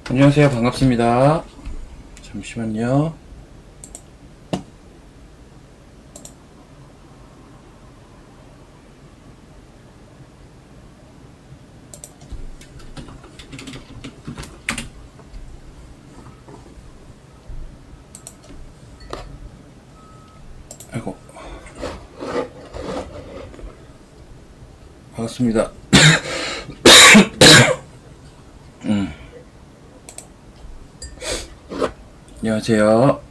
안녕하세요. 반갑습니다. 잠시만요. 아이고. 반갑습니다. 안녕하세요.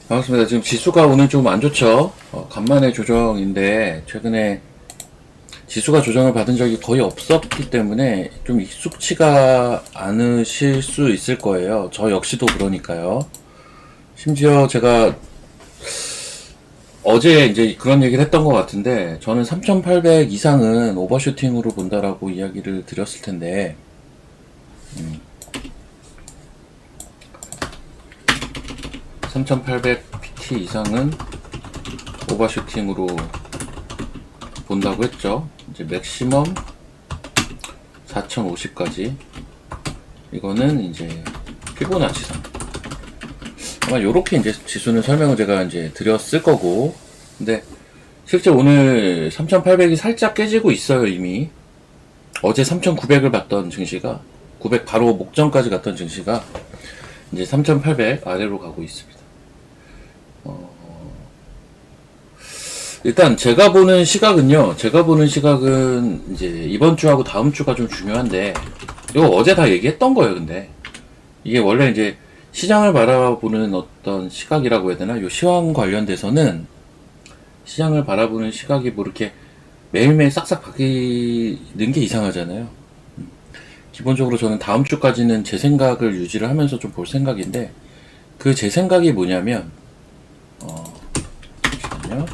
반갑습니다. 지금 지수가 오늘 좀 안 좋죠? 간만에 조정인데, 최근에 지수가 조정을 받은 적이 거의 없었기 때문에 좀 익숙치가 않으실 수 있을 거예요. 저 역시도 그러니까요. 심지어 제가 어제 이제 그런 얘기를 했던 것 같은데, 저는 3,800 이상은 오버슈팅으로 본다라고 이야기를 드렸을 텐데, 3,800 PT 이상은 오버슈팅으로 본다고 했죠. 이제 맥시멈 4,050까지. 이거는 이제 피보나치상. 아마 요렇게 이제 지수는 설명을 제가 이제 드렸을 거고, 근데 실제 오늘 3,800이 살짝 깨지고 있어요. 이미 어제 3,900을 봤던 증시가 900 바로 목전까지 갔던 증시가 이제 3,800 아래로 가고 있습니다. 일단 제가 보는 시각은요, 이제 이번 주하고 다음 주가 좀 중요한데, 이거 어제 다 얘기했던 거예요. 근데 이게 원래 이제 시장을 바라보는 어떤 시각이라고 해야 되나? 요 시황 관련돼서는 시장을 바라보는 시각이 뭐 이렇게 매일매일 싹싹 바뀌는 게 이상하잖아요. 기본적으로 저는 다음 주까지는 제 생각을 유지를 하면서 좀 볼 생각인데, 그 제 생각이 뭐냐면, 잠시만요.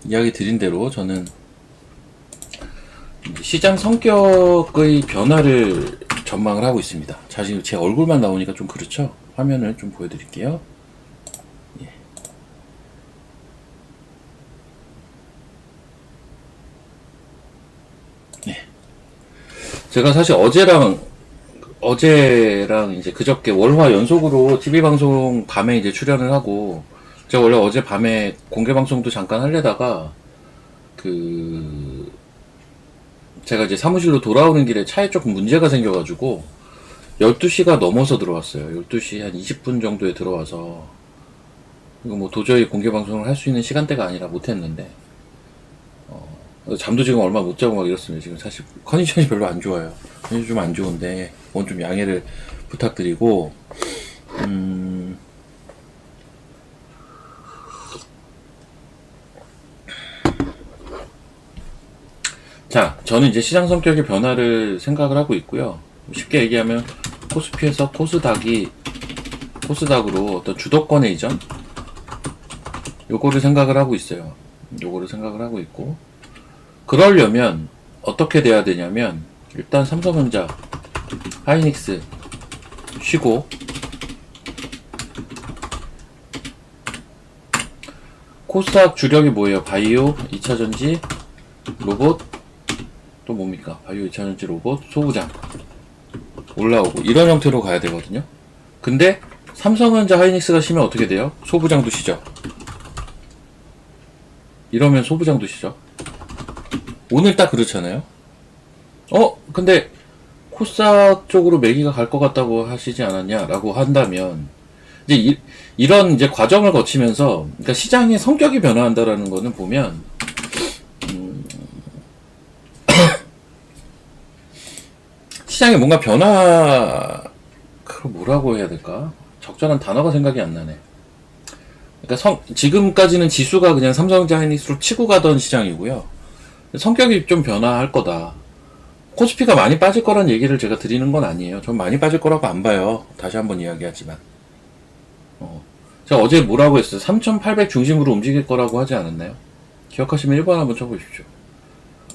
이야기 드린 대로 저는 시장 성격의 변화를 전망을 하고 있습니다. 자, 지금 제 얼굴만 나오니까 좀 그렇죠? 화면을 좀 보여드릴게요. 예. 예. 제가 사실 어제랑 이제 그저께 월화 연속으로 TV 방송 밤에 이제 출연을 하고, 제가 원래 어제 밤에 공개 방송도 잠깐 하려다가 그 제가 이제 사무실로 돌아오는 길에 차에 조금 문제가 생겨가지고 12시가 넘어서 들어왔어요. 12시 한 20분 정도에 들어와서 이거 뭐 도저히 공개 방송을 할 수 있는 시간대가 아니라 못했는데, 잠도 지금 얼마 못 자고 막 이렇습니다. 지금 사실 컨디션이 별로 안 좋아요. 컨디션이 좀 안 좋은데 오늘 좀 양해를 부탁드리고, 자, 저는 이제 시장 성격의 변화를 생각을 하고 있고요. 쉽게 얘기하면 코스피에서 코스닥으로 어떤 주도권의 이전, 요거를 생각을 하고 있어요. 요거를 생각을 하고 있고, 그러려면 어떻게 돼야 되냐면, 일단 삼성전자, 하이닉스 쉬고, 코스닥 주력이 뭐예요? 바이오, 2차전지, 로봇, 또 뭡니까? 바이오, 2차전지, 로봇, 소부장 올라오고, 이런 형태로 가야 되거든요. 근데 삼성전자, 하이닉스가 쉬면 어떻게 돼요? 소부장도 쉬죠. 이러면 소부장도 쉬죠. 오늘 딱 그렇잖아요. 근데 코스닥 쪽으로 매기가 갈 것 같다고 하시지 않았냐라고 한다면, 이제 이런 이제 과정을 거치면서, 그러니까 시장의 성격이 변화한다라는 거는 보면, 시장에 뭔가 그걸 뭐라고 해야 될까? 적절한 단어가 생각이 안 나네. 그러니까 지금까지는 지수가 그냥 삼성전자, 하이닉스로 치고 가던 시장이고요. 성격이 좀 변화할 거다. 코스피가 많이 빠질 거란 얘기를 제가 드리는 건 아니에요. 전 많이 빠질 거라고 안 봐요. 다시 한번 이야기하지만. 제가 어제 뭐라고 했어요? 3,800 중심으로 움직일 거라고 하지 않았나요? 기억하시면 1번 한번 쳐보십시오.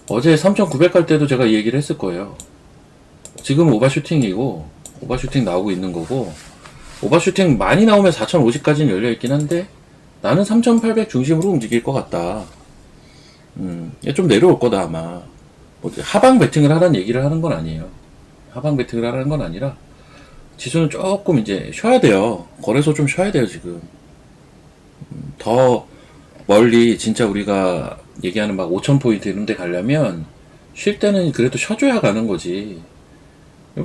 어제 3,900 갈 때도 제가 이 얘기를 했을 거예요. 지금 오버슈팅이고, 오버슈팅 나오고 있는 거고, 오버슈팅 많이 나오면 4,050까지는 열려있긴 한데, 나는 3,800 중심으로 움직일 것 같다. 좀 내려올 거다 아마. 뭐 하방 베팅을 하라는 얘기를 하는 건 아니에요. 하방 베팅을 하라는 건 아니라 지수는 조금 이제 쉬어야 돼요. 거래소 좀 쉬어야 돼요 지금. 더 멀리 진짜 우리가 얘기하는 막 5,000포인트 이런 데 가려면 쉴 때는 그래도 쉬어줘야 가는 거지.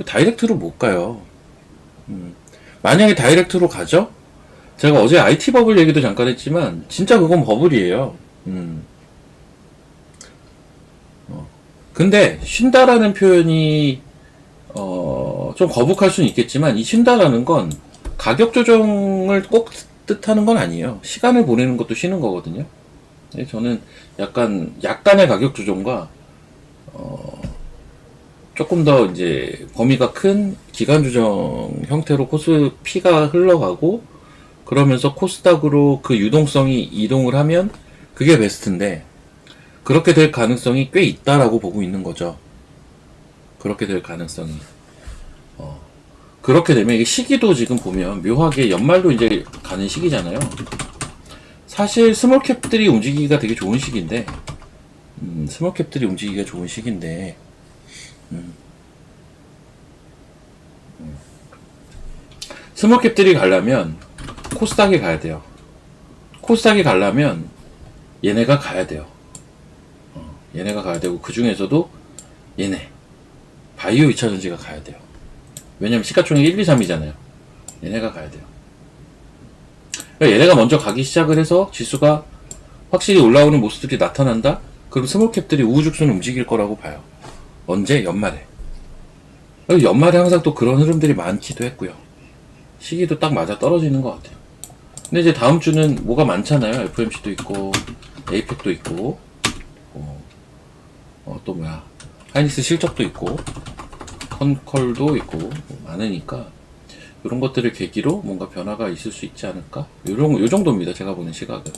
다이렉트로 못 가요. 만약에 다이렉트로 가죠? 제가 어제 IT 버블 얘기도 잠깐 했지만 진짜 그건 버블이에요. 근데 쉰다라는 표현이 좀 거북할 수는 있겠지만 이 쉰다라는 건 가격 조정을 꼭 뜻하는 건 아니에요. 시간을 보내는 것도 쉬는 거거든요. 저는 약간의 가격 조정과 조금 더 이제 범위가 큰 기간 조정 형태로 코스피가 흘러가고 그러면서 코스닥으로 그 유동성이 이동을 하면 그게 베스트인데 그렇게 될 가능성이 꽤 있다라고 보고 있는 거죠. 그렇게 될 가능성이. 그렇게 되면 이게 시기도 지금 보면 묘하게 연말로 이제 가는 시기잖아요. 사실 스몰캡들이 움직이기가 되게 좋은 시기인데, 스몰캡들이 움직이기가 좋은 시기인데, 스몰캡들이 가려면 코스닥이 가야 돼요. 코스닥이 가려면 얘네가 가야 돼요. 얘네가 가야 되고 그 중에서도 얘네 바이오 2차전지가 가야 돼요. 왜냐면 시가총액 1, 2, 3이잖아요. 얘네가 가야 돼요. 그러니까 얘네가 먼저 가기 시작을 해서 지수가 확실히 올라오는 모습들이 나타난다? 그럼 스몰캡들이 우후죽순 움직일 거라고 봐요. 언제? 연말에. 연말에 항상 또 그런 흐름들이 많기도 했고요. 시기도 딱 맞아 떨어지는 것 같아요. 근데 이제 다음 주는 뭐가 많잖아요. FMC도 있고, 에이펙도 있고, 또 뭐야. 하이닉스 실적도 있고, 컨컬도 있고, 많으니까, 이런 것들을 계기로 뭔가 변화가 있을 수 있지 않을까? 요 정도입니다. 제가 보는 시각은.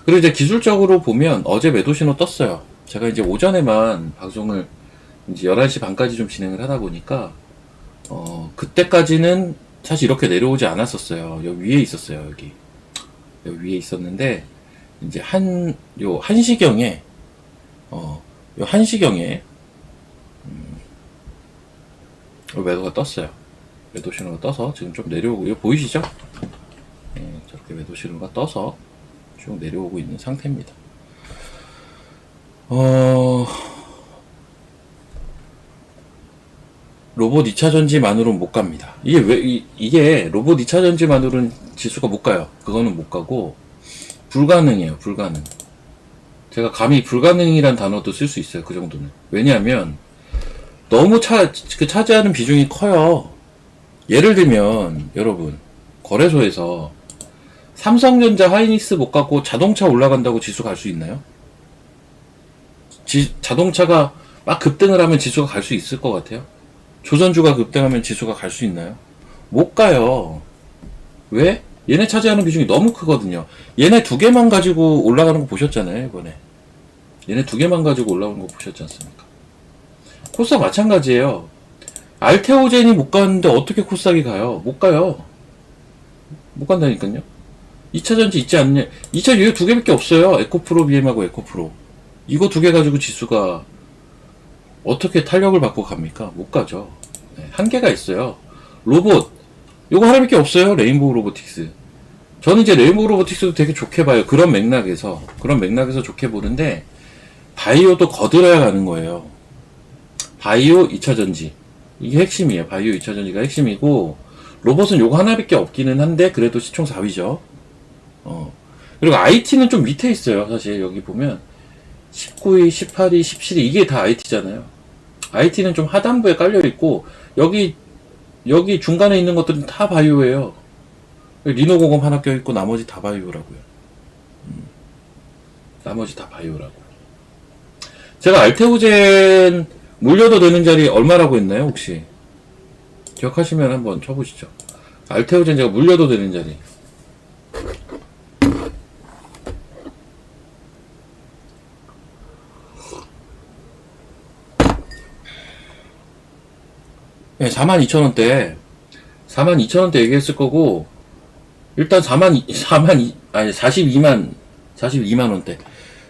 그리고 이제 기술적으로 보면 어제 매도 신호 떴어요. 제가 이제 오전에만 방송을 이제 11시 반까지 좀 진행을 하다 보니까, 그때까지는 사실 이렇게 내려오지 않았었어요. 여기 위에 있었어요, 여기. 여기 위에 있었는데, 이제 요 1시경에, 요 1시경에, 매도가 떴어요. 매도 신호가 떠서 지금 좀 내려오고, 이거 보이시죠? 네, 저렇게 매도 신호가 떠서 쭉 내려오고 있는 상태입니다. 로봇 2차전지만으로는 못 갑니다. 이게 로봇 2차전지만으로는 지수가 못 가요. 그거는 못 가고, 불가능해요, 불가능. 제가 감히 불가능이란 단어도 쓸 수 있어요, 그 정도는. 왜냐하면, 너무 차지하는 비중이 커요. 예를 들면, 여러분, 거래소에서 삼성전자 하이닉스 못 갖고 자동차 올라간다고 지수 갈 수 있나요? 자동차가 막 급등을 하면 지수가 갈 수 있을 것 같아요? 조선주가 급등하면 지수가 갈 수 있나요? 못 가요. 왜? 얘네 차지하는 비중이 너무 크거든요. 얘네 두 개만 가지고 올라가는 거 보셨잖아요, 이번에. 얘네 두 개만 가지고 올라오는 거 보셨지 않습니까? 코스닥 마찬가지예요. 알테오젠이 못 가는데 어떻게 코스닥이 가요? 못 가요. 못 간다니까요. 2차전지 있지 않냐? 2차 유효 두 개밖에 없어요. 에코프로 BM하고 에코프로. 이거 두 개 가지고 지수가 어떻게 탄력을 받고 갑니까? 못 가죠. 네, 한계가 있어요. 로봇. 요거 하나밖에 없어요. 레인보우 로보틱스. 저는 이제 레인보우 로보틱스도 되게 좋게 봐요. 그런 맥락에서 좋게 보는데, 바이오도 거들어야 가는 거예요. 바이오 2차전지. 이게 핵심이에요. 바이오 2차전지가 핵심이고, 로봇은 요거 하나밖에 없기는 한데, 그래도 시총 4위죠. 그리고 IT는 좀 밑에 있어요. 사실 여기 보면, 19위, 18위, 17위, 이게 다 IT잖아요. IT는 좀 하단부에 깔려있고, 여기 중간에 있는 것들은 다 바이오예요. 리노공업 하나 껴있고, 나머지 다 바이오라고요. 나머지 다 바이오라고요. 제가 알테오젠 물려도 되는 자리 얼마라고 했나요, 혹시? 기억하시면 한번 쳐보시죠. 알테오젠 제가 물려도 되는 자리. 네, 42,000원대. 42,000원대 얘기했을 거고, 일단 42만 원대.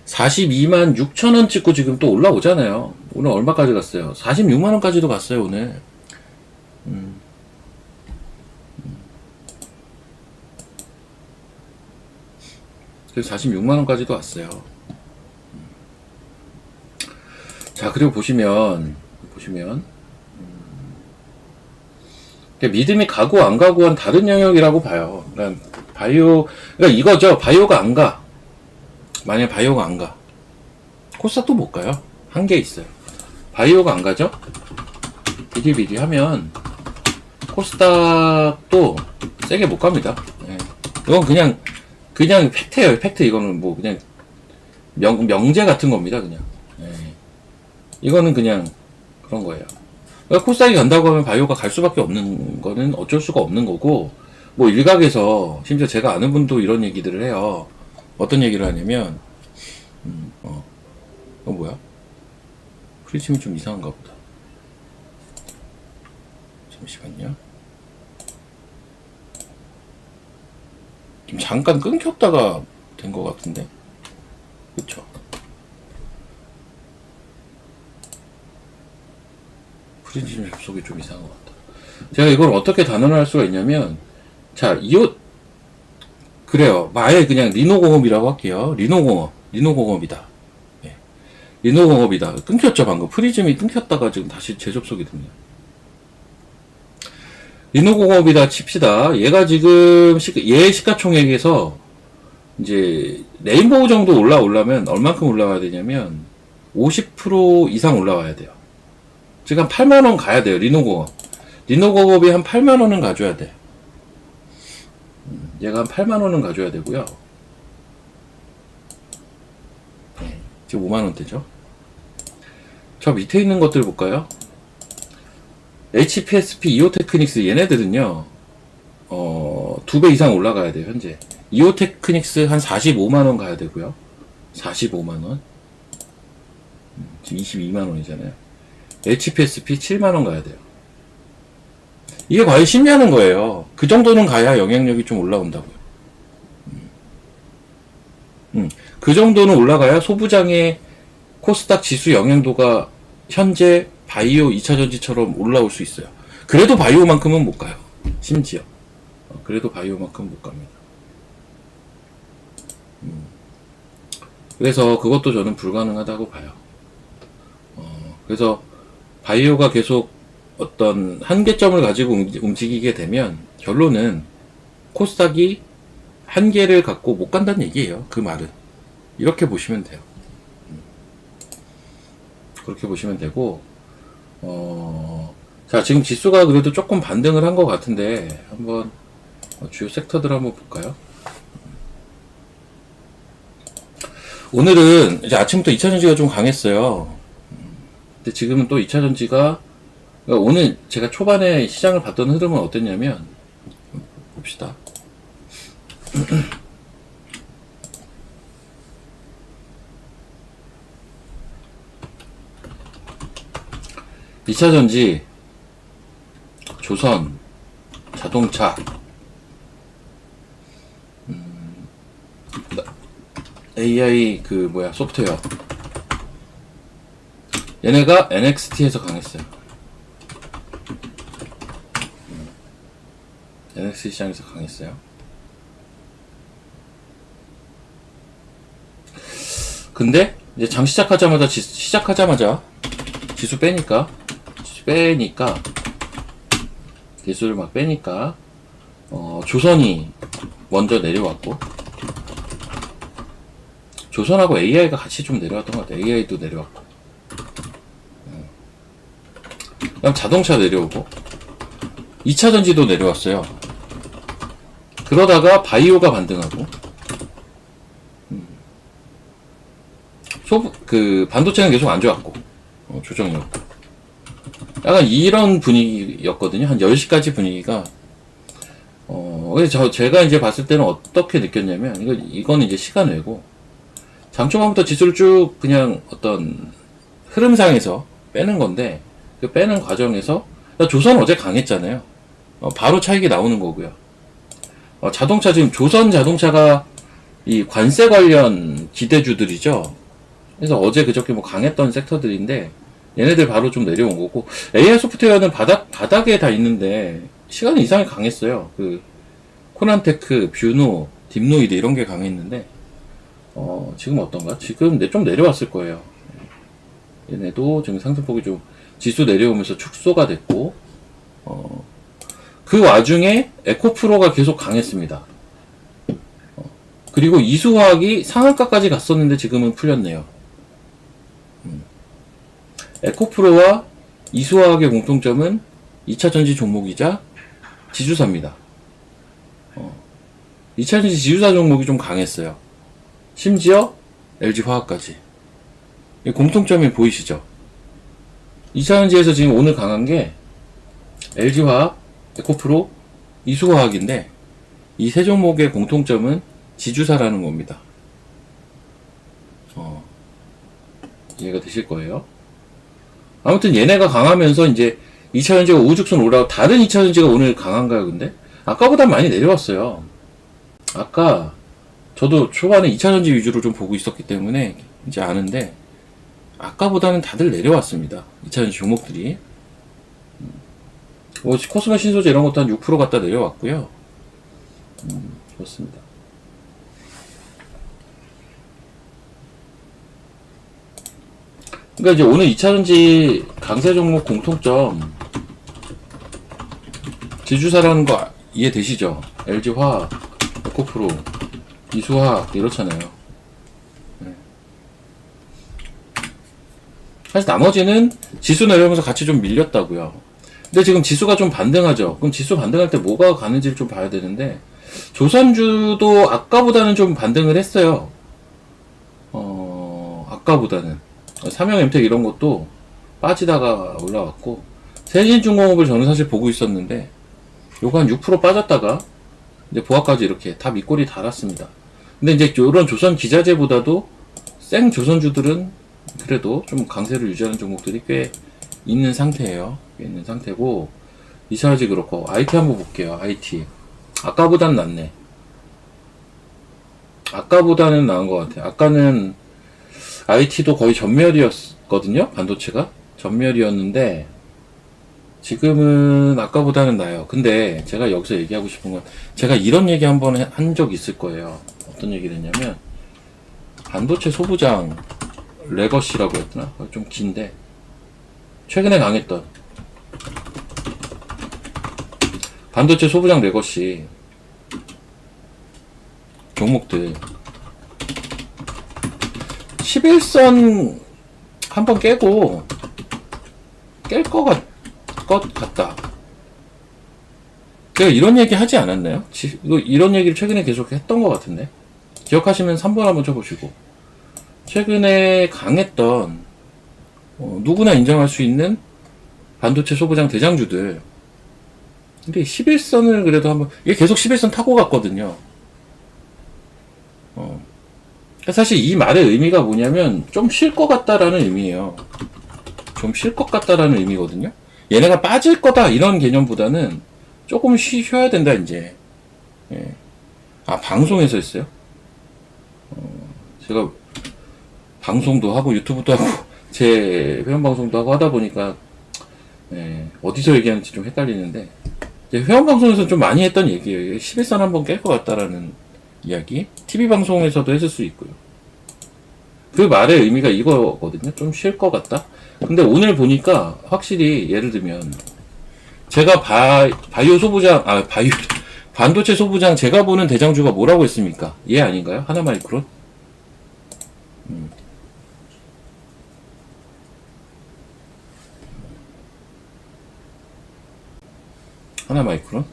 42만 6천원 찍고 지금 또 올라오잖아요. 오늘 얼마까지 갔어요? 46만원까지도 갔어요, 오늘. 그래서 46만원까지도 왔어요. 자, 그리고 보시면, 믿음이 가고 안 가고한 다른 영역이라고 봐요. 그러니까 그러니까 이거죠. 바이오가 안 가. 만약 바이오가 안 가. 코스닥도 못 가요. 한계 있어요. 바이오가 안 가죠? 비리비리 하면, 코스닥도 세게 못 갑니다. 예. 이건 그냥 팩트예요. 팩트. 이거는 뭐 그냥 명제 같은 겁니다. 그냥. 예. 이거는 그냥 그런 거예요. 그러니까 코스닥이 간다고 하면 바이오가 갈 수밖에 없는 거는 어쩔 수가 없는 거고, 뭐 일각에서 심지어 제가 아는 분도 이런 얘기들을 해요. 어떤 얘기를 하냐면, 뭐야? 프리즘이 좀 이상한가 보다. 잠시만요. 좀 잠깐 끊겼다가 된 것 같은데, 그쵸? 프리즘 접속이 좀 이상한 것 같다. 제가 이걸 어떻게 단언할 수가 있냐면, 자, 그래요. 아예 그냥 리노공업이라고 할게요. 리노공업이다. 예. 리노공업이다. 끊겼죠, 방금. 프리즘이 끊겼다가 지금 다시 재접속이 됩니다. 리노공업이다 칩시다. 얘가 지금 얘 시가총액에서 이제 레인보우 정도 올라오려면 얼만큼 올라와야 되냐면 50% 이상 올라와야 돼요. 지금 한 8만원 가야 돼요. 리노공업이 한 8만원은 가줘야 돼. 얘가 한 8만원은 가줘야 되고요. 네, 지금 5만원대죠. 저 밑에 있는 것들 볼까요? HPSP, 이오테크닉스 얘네들은요 2배 이상 올라가야 돼요. 현재 이오테크닉스 한 45만원 가야 되고요. 45만원. 지금 22만원이잖아요. HPSP 7만원 가야 돼요. 이게 과연 심리하는 거예요. 그 정도는 가야 영향력이 좀 올라온다고요. 그 정도는 올라가야 소부장의 코스닥 지수 영향도가 현재 바이오 2차전지처럼 올라올 수 있어요. 그래도 바이오만큼은 못 가요. 심지어. 그래도 바이오만큼은 못 갑니다. 그래서 그것도 저는 불가능하다고 봐요. 그래서 바이오가 계속 어떤 한계점을 가지고 움직이게 되면 결론은 코스닥이 한계를 갖고 못 간다는 얘기예요. 그 말은. 이렇게 보시면 돼요. 그렇게 보시면 되고, 자, 지금 지수가 그래도 조금 반등을 한 것 같은데, 한번 주요 섹터들 한번 볼까요? 오늘은 이제 아침부터 2차전지가 좀 강했어요. 근데 지금은 또 2차전지가, 그러니까 오늘 제가 초반에 시장을 봤던 흐름은 어땠냐면, 봅시다. 2차전지, 조선, 자동차, AI 소프트웨어. 얘네가 NXT에서 강했어요. NXT 시장에서 강했어요. 근데 이제 장 시작하자마자 지수 빼니까 지수를 막 빼니까 조선이 먼저 내려왔고, 조선하고 AI가 같이 좀 내려왔던 것 같아요. AI도 내려왔고, 그다음 자동차 내려오고 2차전지도 내려왔어요. 그러다가 바이오가 반등하고, 반도체는 계속 안 좋았고, 조정이었고, 약간 이런 분위기였거든요. 한 10시까지 분위기가. 제가 이제 봤을 때는 어떻게 느꼈냐면, 이거는 이제 시간 외고, 장초반부터 지수를 쭉 그냥 어떤 흐름상에서 빼는 건데, 그 빼는 과정에서, 조선 어제 강했잖아요. 바로 차익이 나오는 거고요. 자동차 지금 조선 자동차가 이 관세 관련 기대주들이죠. 그래서 어제 그저께 뭐 강했던 섹터들인데 얘네들 바로 좀 내려온 거고, AI 소프트웨어는 바닥에 다 있는데 시간 이상이 강했어요. 그 코난테크, 뷰노, 딥노이드 이런 게 강했는데 지금 어떤가? 지금 좀 내려왔을 거예요. 얘네도 지금 상승폭이 좀 지수 내려오면서 축소가 됐고, 그 와중에 에코프로가 계속 강했습니다. 그리고 이수화학이 상한가까지 갔었는데 지금은 풀렸네요. 에코프로와 이수화학의 공통점은 2차전지 종목이자 지주사입니다. 2차전지 지주사 종목이 좀 강했어요. 심지어 LG화학까지. 공통점이 보이시죠? 2차전지에서 지금 오늘 강한 게 LG화학, 에코프로, 이수화학인데 이 세 종목의 공통점은 지주사라는 겁니다. 이해가 되실 거예요. 아무튼 얘네가 강하면서 이제 2차전지가 우후죽순 올라가고, 다른 2차전지가 오늘 강한가요? 근데 아까보다 많이 내려왔어요. 아까 저도 초반에 2차전지 위주로 좀 보고 있었기 때문에 이제 아는데, 아까보다는 다들 내려왔습니다. 2차전지 종목들이. 코스모 신소재 이런 것도 한 6% 갖다 내려왔고요. 좋습니다. 그러니까 이제 오늘 2차전지 강세 종목 공통점, 지주사라는 거 이해되시죠? LG화학, 에코프로, 이수화학 이렇잖아요. 사실 나머지는 지수 내려오면서 같이 좀 밀렸다고요. 근데 지금 지수가 좀 반등하죠. 그럼 지수 반등할 때 뭐가 가는지를 좀 봐야 되는데, 조선주도 아까보다는 좀 반등을 했어요. 아까보다는. 삼형엠텍 이런 것도 빠지다가 올라왔고, 세진중공업을 저는 사실 보고 있었는데 요거 한 6% 빠졌다가 이제 보합까지 이렇게 다 밑꼬리 달았습니다. 근데 이제 이런 조선 기자재보다도 생 조선주들은 그래도 좀 강세를 유지하는 종목들이 꽤 있는 상태예요. 꽤 있는 상태고, 이차전지 그렇고, IT 한번 볼게요. IT 아까보단 낫네. 아까보다는 나은 것 같아요. 아까는 IT도 거의 전멸이었거든요. 반도체가 전멸이었는데 지금은 아까보다는 나아요. 근데 제가 여기서 얘기하고 싶은 건, 제가 이런 얘기 한번 한 적 있을 거예요. 어떤 얘기를 했냐면, 반도체 소부장 레거시라고 했더나? 좀 긴데, 최근에 강했던 반도체 소부장 레거시 종목들 11선 한번 깨고 깰 것 같다. 제가 이런 얘기 하지 않았나요? 이런 얘기를 최근에 계속 했던 것 같은데, 기억하시면 3번 한번 쳐보시고, 최근에 강했던 누구나 인정할 수 있는 반도체 소부장 대장주들, 근데 11선을 그래도 한번, 이게 계속 11선 타고 갔거든요. 사실 이 말의 의미가 뭐냐면, 좀 쉴 것 같다라는 의미예요. 좀 쉴 것 같다라는 의미거든요. 얘네가 빠질 거다 이런 개념보다는 조금 쉬어야 된다 이제. 예. 아, 방송에서 했어요? 제가 방송도 하고 유튜브도 하고 제 회원 방송도 하고 하다 보니까 어디서 얘기하는지 좀 헷갈리는데, 회원 방송에서 좀 많이 했던 얘기예요. 11선 한번 깰 것 같다라는 이야기. TV 방송에서도 했을 수 있고요. 그 말의 의미가 이거거든요. 좀 쉴 것 같다. 근데 오늘 보니까 확실히, 예를 들면 제가 바이오 소부장, 반도체 소부장 제가 보는 대장주가 뭐라고 했습니까? 얘 아닌가요? 하나마이크론? 하나마이크론?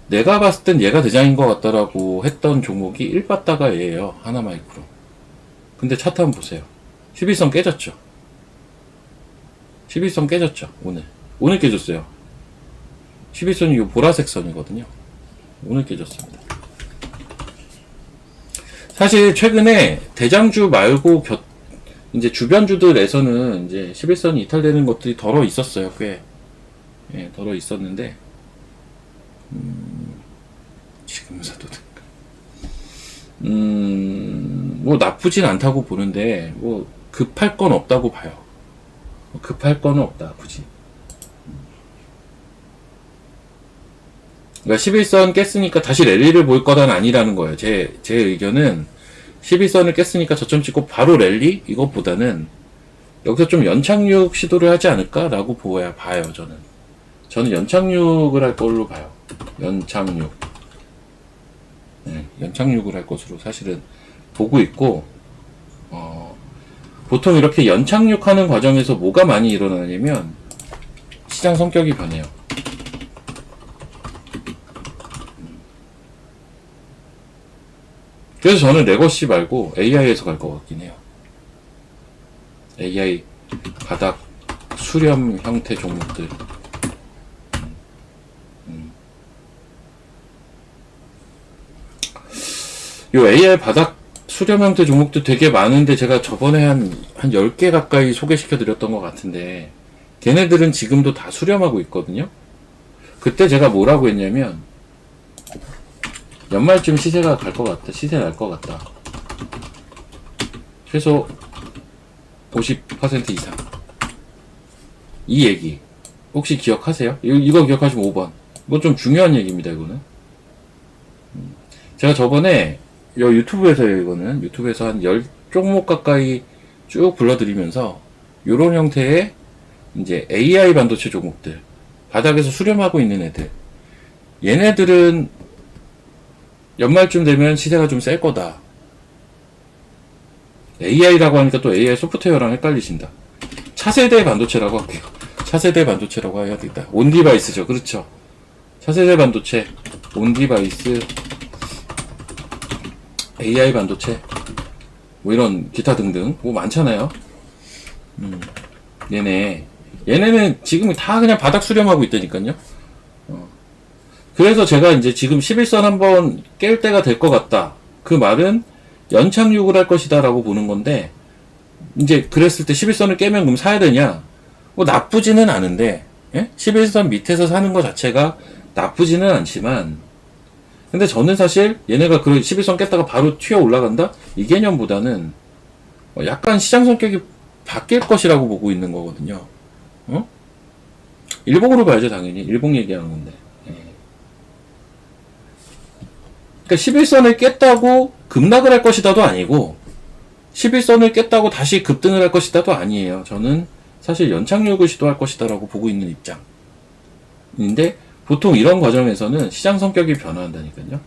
내가 봤을 땐 얘가 대장인 것 같다라고 했던 종목이 1빠따가 얘예요. 하나마이크론. 근데 차트 한번 보세요. 11선 깨졌죠. 11선 깨졌죠. 오늘 깨졌어요. 11선이 이 보라색 선이거든요. 오늘 깨졌습니다. 사실 최근에 대장주 말고 이제 주변주들에서는 이제 11선이 이탈되는 것들이 덜어 있었어요. 꽤. 예, 덜어 있었는데, 지금 사도 뭐 나쁘진 않다고 보는데, 뭐 급할 건 없다고 봐요. 급할 거는 없다, 굳이. 그러니까 11선 깼으니까 다시 랠리를 볼 거다는 아니라는 거예요. 제 의견은 11선을 깼으니까 저점 찍고 바로 랠리? 이것보다는 여기서 좀 연착륙 시도를 하지 않을까라고 봐요, 저는. 저는 연착륙을 할 걸로 봐요. 연착륙. 네, 연착륙을 할 것으로 사실은 보고 있고, 보통 이렇게 연착륙하는 과정에서 뭐가 많이 일어나냐면, 시장 성격이 변해요. 그래서 저는 레거시 말고 AI에서 갈 것 같긴 해요. AI 바닥 수렴 형태 종목들. 요 AI 바닥 수렴 형태 종목도 되게 많은데 제가 저번에 한 10개 가까이 소개시켜 드렸던 것 같은데 걔네들은 지금도 다 수렴하고 있거든요. 그때 제가 뭐라고 했냐면 연말쯤 시세가 갈 것 같다. 시세 날 것 같다. 최소 50% 이상. 이 얘기. 혹시 기억하세요? 이거 기억하시면 5번. 이거 좀 중요한 얘기입니다, 이거는. 제가 저번에, 유튜브에서요, 이거는. 유튜브에서 한 10종목 가까이 쭉 불러드리면서, 요런 형태의, 이제 AI 반도체 종목들. 바닥에서 수렴하고 있는 애들. 얘네들은 연말쯤 되면 시세가 좀 셀 거다. AI라고 하니까 또 AI 소프트웨어랑 헷갈리신다. 차세대 반도체라고 할게요. 차세대 반도체라고 해야 되겠다. 온디바이스죠. 그렇죠. 차세대 반도체, 온디바이스, AI 반도체, 뭐 이런 기타 등등 뭐 많잖아요. 얘네는 지금 다 그냥 바닥 수렴하고 있다니까요. 그래서 제가 이제 지금 11선 한번 깰 때가 될 것 같다. 그 말은 연착륙을 할 것이다 라고 보는 건데, 이제 그랬을 때 11선을 깨면 그럼 사야 되냐? 뭐 나쁘지는 않은데, 예? 11선 밑에서 사는 것 자체가 나쁘지는 않지만, 근데 저는 사실 얘네가 그 11선 깼다가 바로 튀어 올라간다? 이 개념보다는 약간 시장 성격이 바뀔 것이라고 보고 있는 거거든요. 일봉으로 봐야죠, 당연히. 일봉 얘기하는 건데. 그러니까 11선을 깼다고 급락을 할 것이다도 아니고 11선을 깼다고 다시 급등을 할 것이다도 아니에요. 저는 사실 연착륙을 시도할 것이다 라고 보고 있는 입장인데 보통 이런 과정에서는 시장 성격이 변화한다니까요.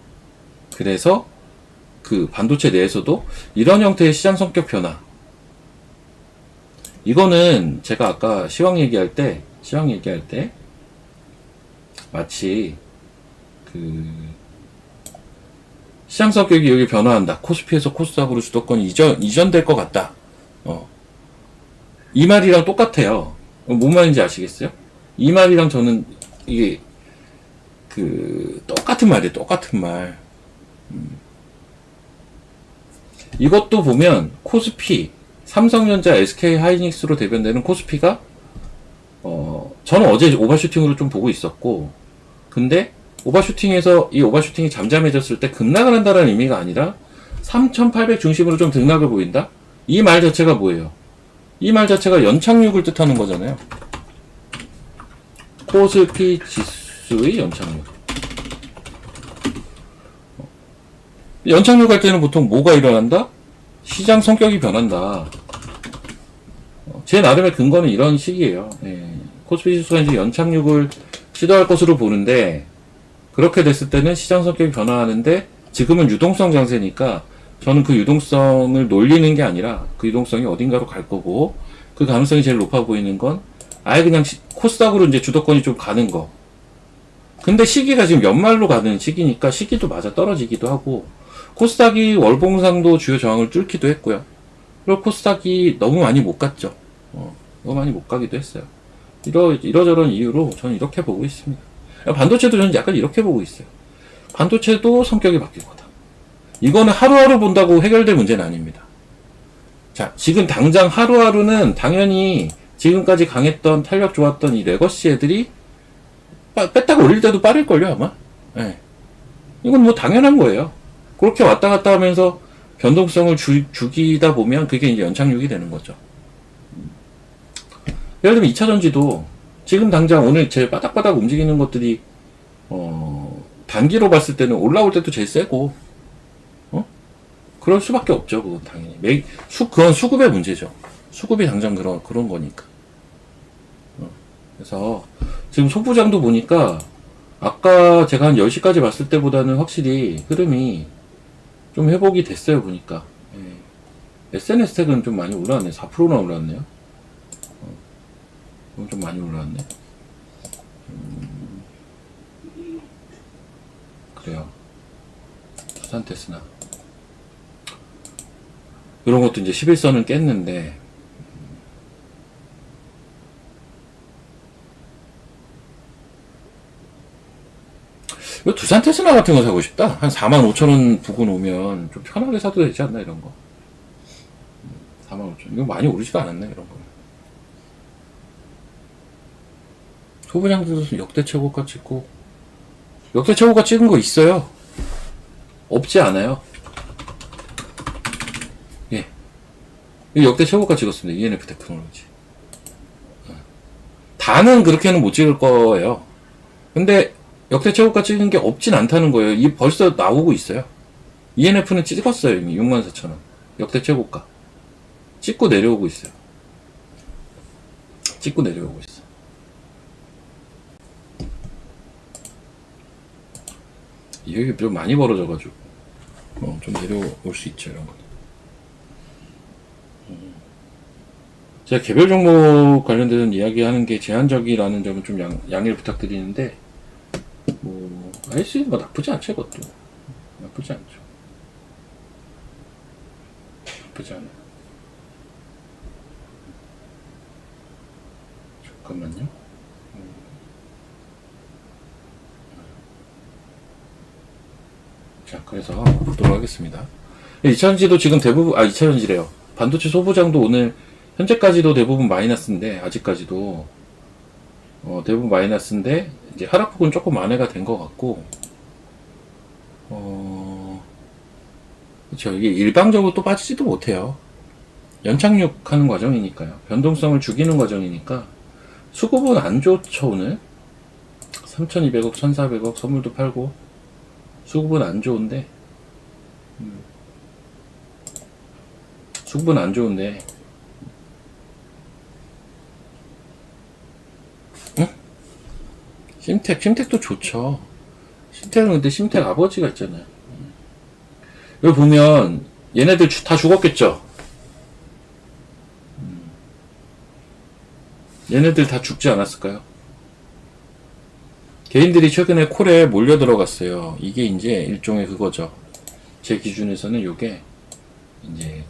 그래서 그 반도체 내에서도 이런 형태의 시장 성격 변화, 이거는 제가 아까 시황 얘기할 때 마치 그 시장 성격이 여기 변화한다. 코스피에서 코스닥으로 주도권이 이전될 것 같다. 이 말이랑 똑같아요. 뭔 말인지 아시겠어요? 이 말이랑 저는 이게 똑같은 말이에요. 똑같은 말. 이것도 보면 코스피, 삼성전자, SK 하이닉스로 대변되는 코스피가 저는 어제 오버슈팅으로 좀 보고 있었고, 근데 오버슈팅에서 이 오버슈팅이 잠잠해졌을 때 급락을 한다는 의미가 아니라 3,800 중심으로 좀 등락을 보인다? 이 말 자체가 뭐예요? 이 말 자체가 연착륙을 뜻하는 거잖아요. 코스피 지수의 연착륙. 연착륙 할 때는 보통 뭐가 일어난다? 시장 성격이 변한다. 제 나름의 근거는 이런 식이에요. 코스피 지수가 이제 연착륙을 시도할 것으로 보는데, 그렇게 됐을 때는 시장 성격이 변화하는데, 지금은 유동성 장세니까 저는 그 유동성을 놀리는 게 아니라 그 유동성이 어딘가로 갈 거고, 그 가능성이 제일 높아 보이는 건 아예 그냥 코스닥으로 이제 주도권이 좀 가는 거. 근데 시기가 지금 연말로 가는 시기니까 시기도 맞아 떨어지기도 하고, 코스닥이 월봉상도 주요 저항을 뚫기도 했고요. 그리고 코스닥이 너무 많이 못 갔죠. 너무 많이 못 가기도 했어요. 이러저런 이유로 저는 이렇게 보고 있습니다. 반도체도 저는 약간 이렇게 보고 있어요. 반도체도 성격이 바뀔 거다. 이거는 하루하루 본다고 해결될 문제는 아닙니다. 자, 지금 당장 하루하루는 당연히 지금까지 강했던, 탄력 좋았던 이 레거시 애들이 뺐다가 올릴 때도 빠를걸요, 아마? 네. 이건 뭐 당연한 거예요. 그렇게 왔다 갔다 하면서 변동성을 죽이다 보면 그게 이제 연착륙이 되는 거죠. 예를 들면 2차 전지도 지금 당장 오늘 제일 바닥바닥 움직이는 것들이 단기로 봤을 때는 올라올 때도 제일 세고 그럴 수밖에 없죠. 그건 당연히 그건 수급의 문제죠. 수급이 당장 그런 거니까. 그래서 지금 소부장도 보니까 아까 제가 한 10시까지 봤을 때보다는 확실히 흐름이 좀 회복이 됐어요. 보니까 SNS 텍은 좀 많이 올라왔네. 4%나 올라왔네요. 좀 많이 올라왔네. 그래요. 두산테스나 이런 것도 이제 11선은 깼는데 이거 두산 테스나 같은 거 사고 싶다. 한 45,000원 부근 오면 좀 편하게 사도 되지 않나 이런 거. 45,000원. 이거 많이 오르지도 않았네 이런 거. 소부장들도 역대 최고가 찍고 역대 최고가 찍은 거 있어요. 없지 않아요. 예. 역대 최고가 찍었습니다. ENF 테크놀로지. 다는 그렇게는 못 찍을 거예요. 근데 역대 최고가 찍은 게 없진 않다는 거예요. 이 벌써 나오고 있어요. ENF는 찍었어요. 이미 64,000원. 역대 최고가. 찍고 내려오고 있어요. 찍고 내려오고 있어. 이게 좀 많이 벌어져가지고 좀 내려올 수 있죠. 이런 거는. 제가 개별 종목 관련된 이야기하는 게 제한적이라는 점은 좀 양해를 부탁드리는데 IC 뭐 나쁘지 않죠. 이것도 나쁘지 않죠. 나쁘지 않아요. 잠깐만요. 자, 그래서 보도록 하겠습니다. 2차전지도 지금 대부분 2차전지래요. 반도체 소부장도 오늘 현재까지도 대부분 마이너스인데 아직까지도 대부분 마이너스인데 이제 하락폭은 조금 만회가 된 것 같고 그렇죠. 이게 일방적으로 또 빠지지도 못해요. 연착륙하는 과정이니까요. 변동성을 죽이는 과정이니까 수급은 안 좋죠. 오늘 3,200억 1,400억 선물도 팔고 수급은 안 좋은데 수급은 안 좋은데 심텍도 좋죠. 심텍은 근데 심텍 아버지가 있잖아요. 여기 보면 얘네들 다 죽었겠죠. 얘네들 다 죽지 않았을까요? 개인들이 최근에 콜에 몰려 들어갔어요. 이게 이제 일종의 그거죠. 제 기준에서는 요게 이제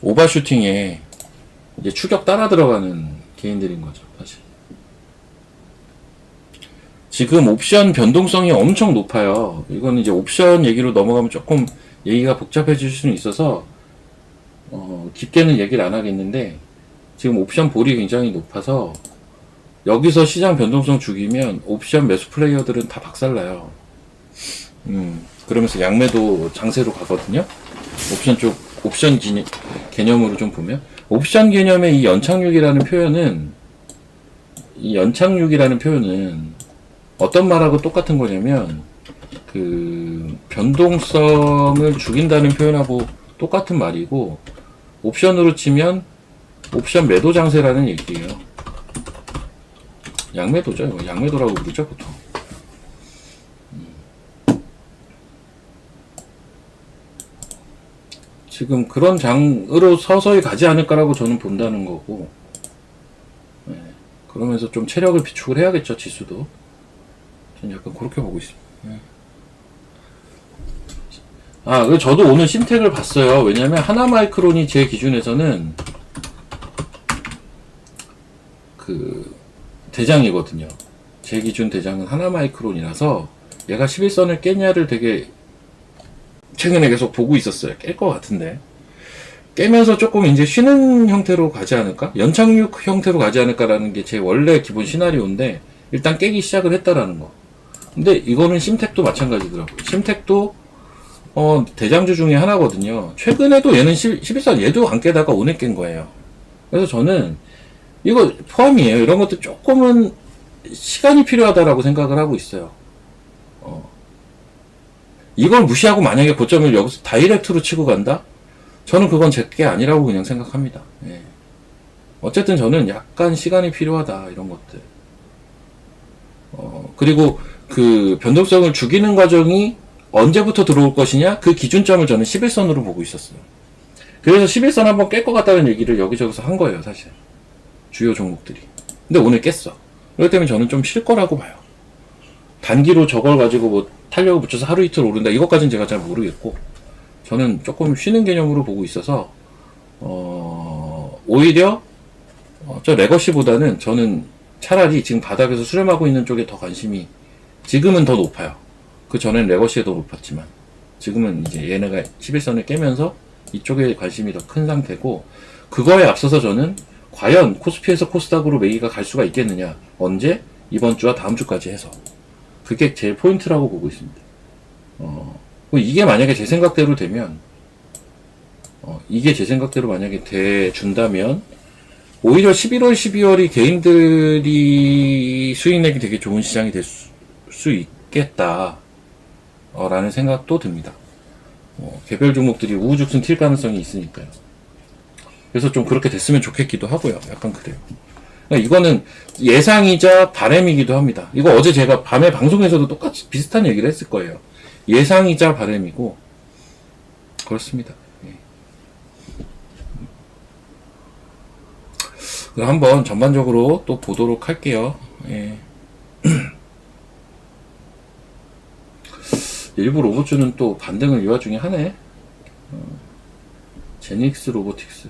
오버슈팅에 이제 추격 따라 들어가는 개인들인 거죠, 사실. 지금 옵션 변동성이 엄청 높아요. 이건 이제 옵션 얘기로 넘어가면 조금 얘기가 복잡해질 수는 있어서 깊게는 얘기를 안 하겠는데 지금 옵션 볼이 굉장히 높아서 여기서 시장 변동성 죽이면 옵션 매수 플레이어들은 다 박살나요. 그러면서 양매도 장세로 가거든요. 옵션 개념으로 좀 보면 옵션 개념의 이 연착륙이라는 표현은 어떤 말하고 똑같은 거냐면 그 변동성을 죽인다는 표현하고 똑같은 말이고 옵션으로 치면 옵션 매도 장세라는 얘기예요. 양매도죠. 양매도라고 부르죠 보통. 지금 그런 장으로 서서히 가지 않을까라고 저는 본다는 거고 그러면서 좀 체력을 비축을 해야겠죠. 지수도. 저는 약간 그렇게 보고 있습니다. 저도 오늘 심텍을 봤어요. 왜냐면 하나마이크론이 제 기준에서는 그 대장이거든요. 제 기준 대장은 하나마이크론이라서 얘가 11선을 깼냐를 되게 최근에 계속 보고 있었어요. 깰 것 같은데 깨면서 조금 이제 쉬는 형태로 가지 않을까? 연착륙 형태로 가지 않을까라는 게 제 원래 기본 시나리오인데 일단 깨기 시작을 했다라는 거. 근데 이거는 심텍도 마찬가지더라고요. 심텍도 대장주 중에 하나거든요. 최근에도 얘는 11선 얘도 안 깨다가 오늘 깬 거예요. 그래서 저는 이거 포함이에요. 이런 것도 조금은 시간이 필요하다라고 생각을 하고 있어요. 이걸 무시하고 만약에 고점을 여기서 다이렉트로 치고 간다? 저는 그건 제 게 아니라고 그냥 생각합니다. 예. 어쨌든 저는 약간 시간이 필요하다, 이런 것들. 그리고 그 변동성을 죽이는 과정이 언제부터 들어올 것이냐? 그 기준점을 저는 11선으로 보고 있었어요. 그래서 11선 한번 깰 것 같다는 얘기를 여기저기서 한 거예요, 사실. 주요 종목들이. 근데 오늘 깼어. 그렇기 때문에 저는 좀 쉴 거라고 봐요. 단기로 저걸 가지고 뭐 탄력을 붙여서 하루 이틀 오른다, 이것까지는 제가 잘 모르겠고, 저는 조금 쉬는 개념으로 보고 있어서, 오히려, 저 레거시보다는 저는 차라리 지금 바닥에서 수렴하고 있는 쪽에 더 관심이, 지금은 더 높아요. 그 전엔 레거시에도 높았지만, 지금은 이제 얘네가 11선을 깨면서 이쪽에 관심이 더 큰 상태고, 그거에 앞서서 저는 과연 코스피에서 코스닥으로 매기가 갈 수가 있겠느냐, 언제? 이번 주와 다음 주까지 해서. 그게 제 포인트라고 보고 있습니다. 이게 만약에 제 생각대로 되면, 이게 제 생각대로 만약에 돼준다면, 오히려 11월, 12월이 개인들이 수익 내기 되게 좋은 시장이 될 수 있겠다, 라는 생각도 듭니다. 개별 종목들이 우후죽순 튈 가능성이 있으니까요. 그래서 좀 그렇게 됐으면 좋겠기도 하고요. 약간 그래요. 그러니까 이거는 예상이자 바램이기도 합니다. 이거 어제 제가 밤에 방송에서도 똑같이 비슷한 얘기를 했을 거예요. 예상이자 바램이고, 그렇습니다. 예. 그럼 한번 전반적으로 또 보도록 할게요. 예. 일부 로봇주는 또 반등을 이 와중에 하네. 제닉스 로보틱스.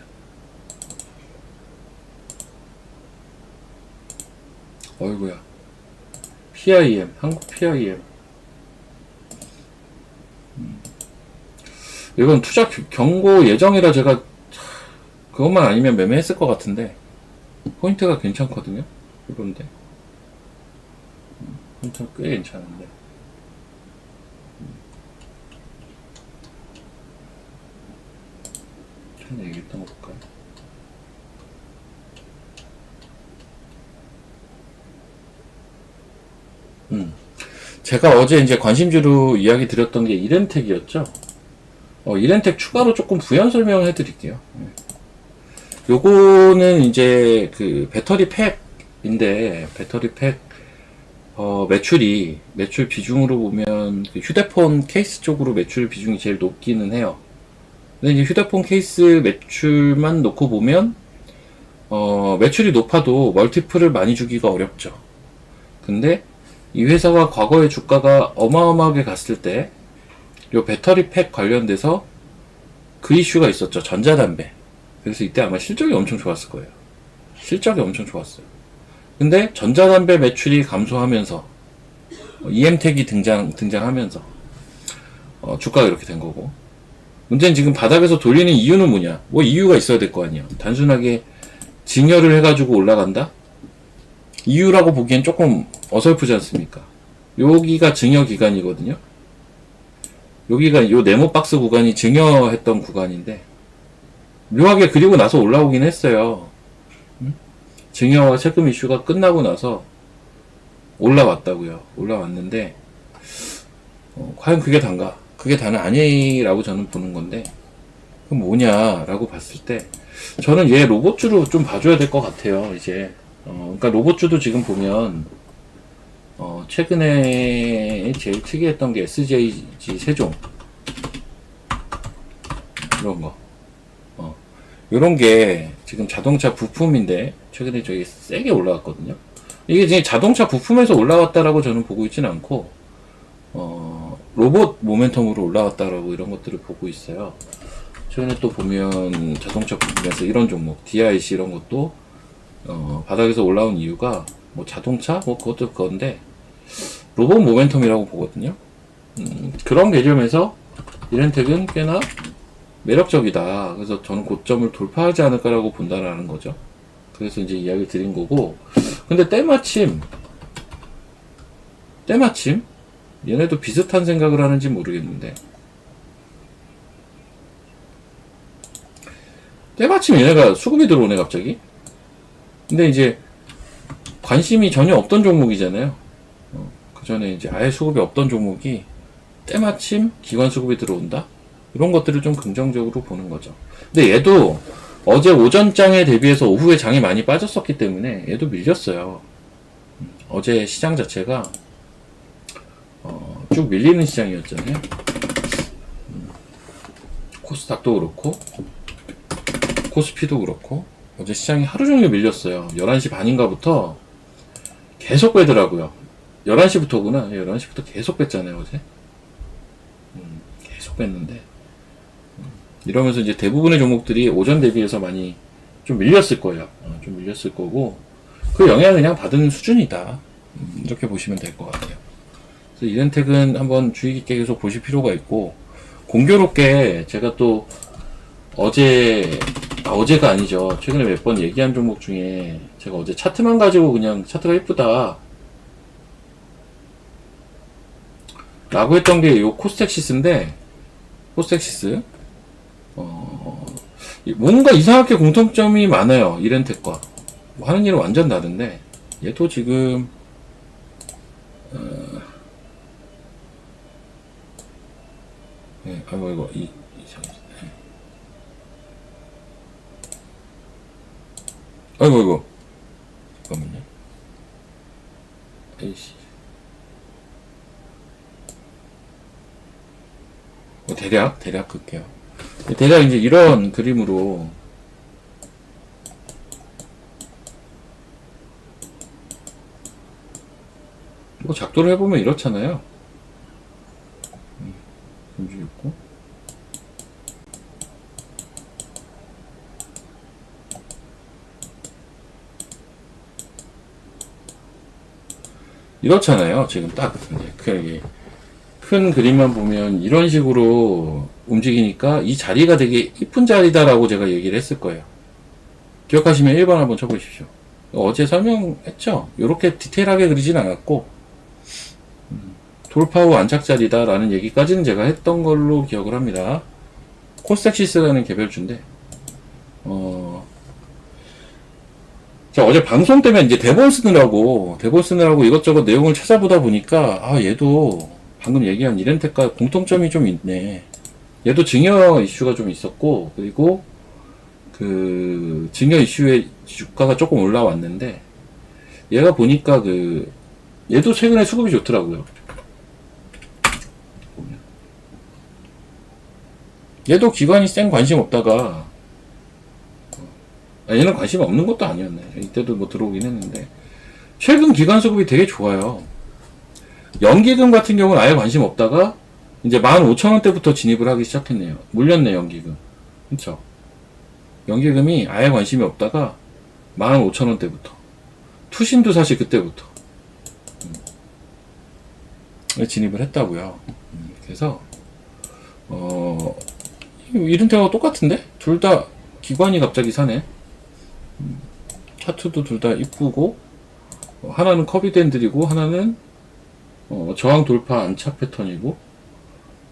어이구야. PIM, 한국 PIM. 이건 투자 경고 예정이라 제가 그것만 아니면 매매했을 것 같은데, 포인트가 괜찮거든요. 이건데. 포인트가 꽤 괜찮은데. 전에 얘기했던 거 볼까요? 제가 어제 이제 관심주로 이야기 드렸던 게 이렌텍이었죠. 이렌텍 추가로 조금 부연 설명을 해드릴게요. 요거는 이제 그 배터리 팩인데, 배터리 팩, 매출 비중으로 보면 그 휴대폰 케이스 쪽으로 매출 비중이 제일 높기는 해요. 근데 이제 휴대폰 케이스 매출만 놓고 보면, 매출이 높아도 멀티플을 많이 주기가 어렵죠. 근데 이 회사가 과거의 주가가 어마어마하게 갔을 때, 요 배터리 팩 관련돼서 그 이슈가 있었죠. 전자담배. 그래서 이때 아마 실적이 엄청 좋았을 거예요. 실적이 엄청 좋았어요. 근데 전자담배 매출이 감소하면서, EM택이 등장하면서, 주가가 이렇게 된 거고. 문제는 지금 바닥에서 돌리는 이유는 뭐냐? 뭐 이유가 있어야 될 거 아니에요. 단순하게 증여를 해가지고 올라간다? 이유라고 보기엔 조금 어설프지 않습니까? 여기가 증여 기간이거든요. 여기가 요 네모박스 구간이 증여했던 구간인데, 묘하게 그리고 나서 올라오긴 했어요. 증여와 세금 이슈가 끝나고 나서 올라왔다고요. 올라왔는데, 과연 그게 단가? 그게 다는 아니라고 저는 보는 건데, 그럼 뭐냐라고 봤을 때, 저는 얘 로봇주로 좀 봐줘야 될 것 같아요, 이제. 그러니까 로봇주도 지금 보면, 최근에 제일 특이했던 게 SJG 세종. 이런 거. 요런 게 지금 자동차 부품인데, 최근에 저기 세게 올라왔거든요. 이게 지금 자동차 부품에서 올라왔다라고 저는 보고 있지는 않고, 로봇 모멘텀으로 올라왔다라고 이런 것들을 보고 있어요. 최근에 또 보면 자동차 부품에서 이런 종목, DIC 이런 것도, 바닥에서 올라온 이유가, 뭐 자동차? 뭐 그것도 그건데, 로봇 모멘텀이라고 보거든요. 그런 개념에서 이렌텍은 꽤나 매력적이다. 그래서 저는 고점을 돌파하지 않을까라고 본다라는 거죠. 그래서 이제 이야기 드린 거고, 근데 때마침 얘네도 비슷한 생각을 하는지 모르겠는데 때마침 얘네가 수급이 들어오네 갑자기. 근데 이제 관심이 전혀 없던 종목이잖아요. 그 전에 이제 아예 수급이 없던 종목이 때마침 기관 수급이 들어온다? 이런 것들을 좀 긍정적으로 보는 거죠. 근데 얘도 어제 오전장에 대비해서 오후에 장이 많이 빠졌었기 때문에 얘도 밀렸어요. 어제 시장 자체가 쭉 밀리는 시장이었잖아요. 코스닥도 그렇고 코스피도 그렇고 어제 시장이 하루 종일 밀렸어요. 11시 반인가부터 계속 빼더라고요. 11시부터구나. 11시부터 계속 뺐잖아요, 어제. 계속 뺐는데. 이러면서 이제 대부분의 종목들이 오전 대비해서 많이 좀 밀렸을 거예요. 좀 밀렸을 거고, 그 영향을 그냥 받은 수준이다. 이렇게 보시면 될 것 같아요. 그래서 이렌텍은 한번 주의 깊게 계속 보실 필요가 있고, 공교롭게 제가 또 어제가 아니죠. 최근에 몇 번 얘기한 종목 중에 제가 어제 차트만 가지고 그냥 차트가 예쁘다 라고 했던 게 요 코스텍시스인데, 코스텍시스 뭔가 이상하게 공통점이 많아요. 이렌텍과 하는 일은 완전 다른데 얘도 지금 아이고 이거 아이고 잠깐만요. 에이씨. 대략 끌게요. 대략 이제 이런 그림으로 이거 작도를 해보면 이렇잖아요. 움직였고 이렇잖아요. 지금 딱 이제 큰 그림만 보면 이런 식으로 움직이니까 이 자리가 되게 이쁜 자리다라고 제가 얘기를 했을 거예요. 기억하시면 1번 한번 쳐보십시오. 어제 설명했죠. 이렇게 디테일하게 그리진 않았고 돌파 후 안착자리다 라는 얘기까지는 제가 했던 걸로 기억을 합니다. 코스닥시스라는 개별주인데 자, 어제 방송 때문에 이제 대본 쓰느라고 이것저것 내용을 찾아보다 보니까 얘도 방금 얘기한 이렌텍과 공통점이 좀 있네. 얘도 증여 이슈가 좀 있었고, 그리고 그 증여 이슈에 주가가 조금 올라왔는데 얘가 보니까 얘도 최근에 수급이 좋더라고요. 얘도 기관이 쌩 관심 없다가 얘는 관심 없는 것도 아니었네. 이때도 뭐 들어오긴 했는데 최근 기관 수급이 되게 좋아요. 연기금 같은 경우는 아예 관심 없다가 이제 15,000원대부터 진입을 하기 시작했네요. 물렸네 연기금. 그쵸? 연기금이 아예 관심이 없다가 15,000원대부터 투신도 사실 그때부터 진입을 했다고요. 그래서 이른테와 똑같은데? 둘 다 기관이 갑자기 사네. 차트도 둘 다 이쁘고 하나는 커비밴들이고 하나는 저항 돌파 안착 패턴이고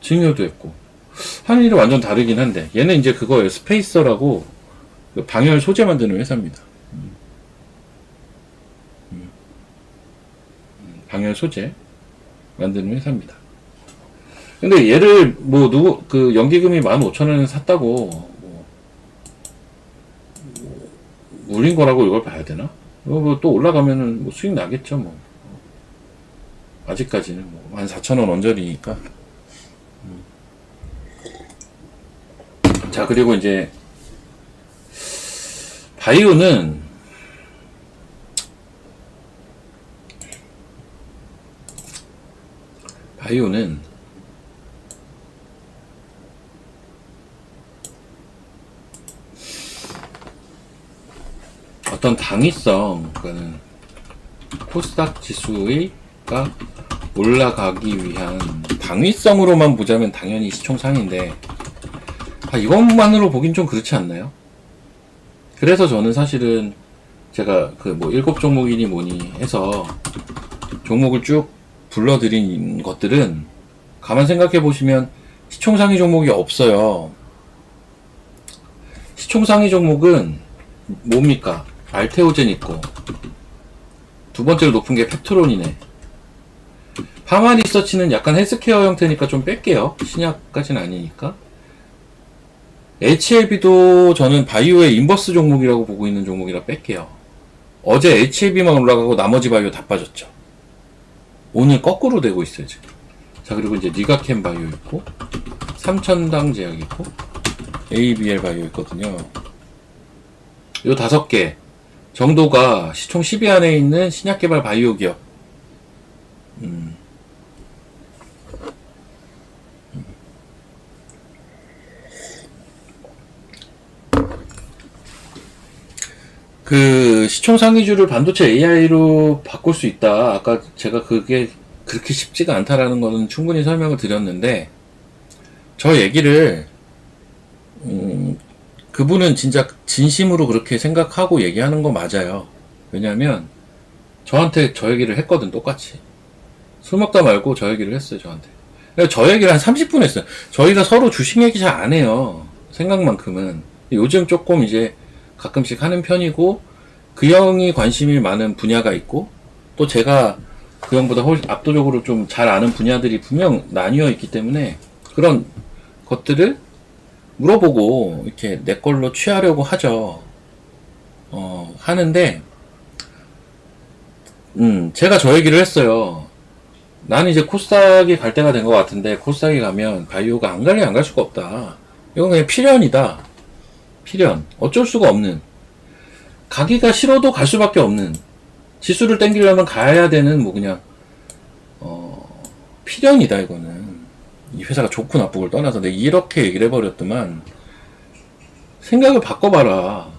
증여도 했고 하는 일은 완전 다르긴 한데 얘는 이제 그거예요. 스페이서라고 방열 소재 만드는 회사입니다. 방열 소재 만드는 회사입니다. 근데 얘를 뭐 연기금이 15,000원에 샀다고 울린 거라고 이걸 봐야 되나? 또 올라가면은 수익 나겠죠, 뭐. 아직까지는 14,000원 언저리니까. 자, 그리고 이제, 바이오는, 어떤 당위성, 그러니까는 코스닥 지수가 올라가기 위한 당위성으로만 보자면 당연히 시총상인데 이것만으로 보긴 좀 그렇지 않나요? 그래서 저는 사실은 제가 7종목이니 뭐니 해서 종목을 쭉 불러드린 것들은 가만 생각해 보시면 시총상위 종목이 없어요. 시총상위 종목은 뭡니까? 알테오젠 있고, 두 번째로 높은 게 펩트론이네. 파마리서치는 약간 헬스케어 형태니까 좀 뺄게요. 신약까지는 아니니까. HLB도 저는 바이오의 인버스 종목이라고 보고 있는 종목이라 뺄게요. 어제 HLB만 올라가고 나머지 바이오 다 빠졌죠. 오늘 거꾸로 되고 있어요, 지금. 자, 그리고 이제 니가캠 바이오 있고, 삼천당 제약 있고, ABL 바이오 있거든요. 요 5개 정도가 시총 10위 안에 있는 신약개발 바이오 기업. 그 시총 상위주를 반도체 AI로 바꿀 수 있다. 아까 제가 그게 그렇게 쉽지가 않다라는 거는 충분히 설명을 드렸는데, 저 얘기를 그분은 진짜 진심으로 그렇게 생각하고 얘기하는 거 맞아요. 왜냐면 저한테 저 얘기를 했거든. 똑같이 술 먹다 말고 저 얘기를 했어요, 저한테. 저 얘기를 한 30분 했어요. 저희가 서로 주식 얘기 잘 안 해요, 생각만큼은. 요즘 조금 이제 가끔씩 하는 편이고, 그 형이 관심이 많은 분야가 있고, 또 제가 그 형보다 훨씬 압도적으로 좀 잘 아는 분야들이 분명 나뉘어 있기 때문에 그런 것들을 물어보고 이렇게 내 걸로 취하려고 하죠. 하는데, 제가 저 얘기를 했어요. 나는 이제 코스닥이 갈 때가 된 것 같은데, 코스닥이 가면 바이오가 안 갈래 안 갈 수가 없다. 이건 그냥 필연이다. 필연. 어쩔 수가 없는. 가기가 싫어도 갈 수밖에 없는. 지수를 땡기려면 가야 되는, 뭐 그냥, 필연이다, 이거는. 이 회사가 좋고 나쁘고를 떠나서 내가 이렇게 얘기를 해버렸더만, 생각을 바꿔봐라.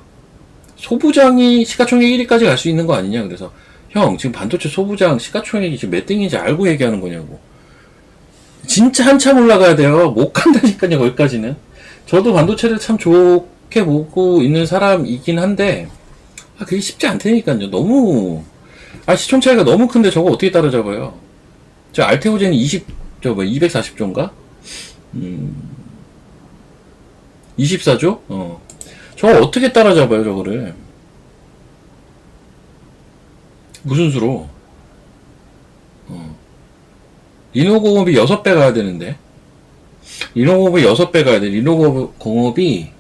소부장이 시가총액 1위까지 갈 수 있는 거 아니냐. 그래서 형, 지금 반도체 소부장 시가총액이 지금 몇 등인지 알고 얘기하는 거냐고. 진짜 한참 올라가야 돼요. 못 간다니까요, 거기까지는. 저도 반도체를 참 좋게 보고 있는 사람이긴 한데, 그게 쉽지 않다니까요. 너무, 시총 차이가 너무 큰데 저거 어떻게 따라잡아요? 저 알테오젠이 240조인가? 24조? 저거 어떻게 따라잡아요, 저거를? 무슨 수로? 리노공업이 6배 가야 되는데. 리노공업이 6배 가야 돼. 리노공업이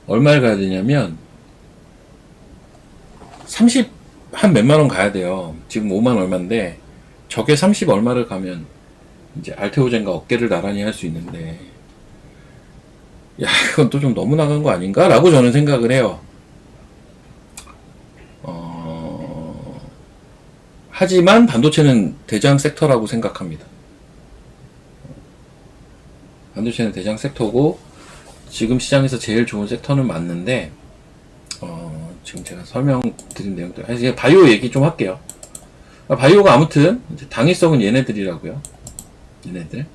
얼마를 가야 되냐면, 30, 한 몇만 원 가야 돼요. 지금 5만 얼마인데, 저게 30 얼마를 가면, 이제 알테오젠과 어깨를 나란히 할 수 있는데, 야, 이건 또 좀 너무 나간 거 아닌가? 라고 저는 생각을 해요. 하지만 반도체는 대장 섹터라고 생각합니다. 반도체는 대장 섹터고, 지금 시장에서 제일 좋은 섹터는 맞는데, 지금 제가 설명드린 내용들, 이제 바이오 얘기 좀 할게요. 바이오가 아무튼, 이제 당위성은 얘네들이라고요. 얘네들.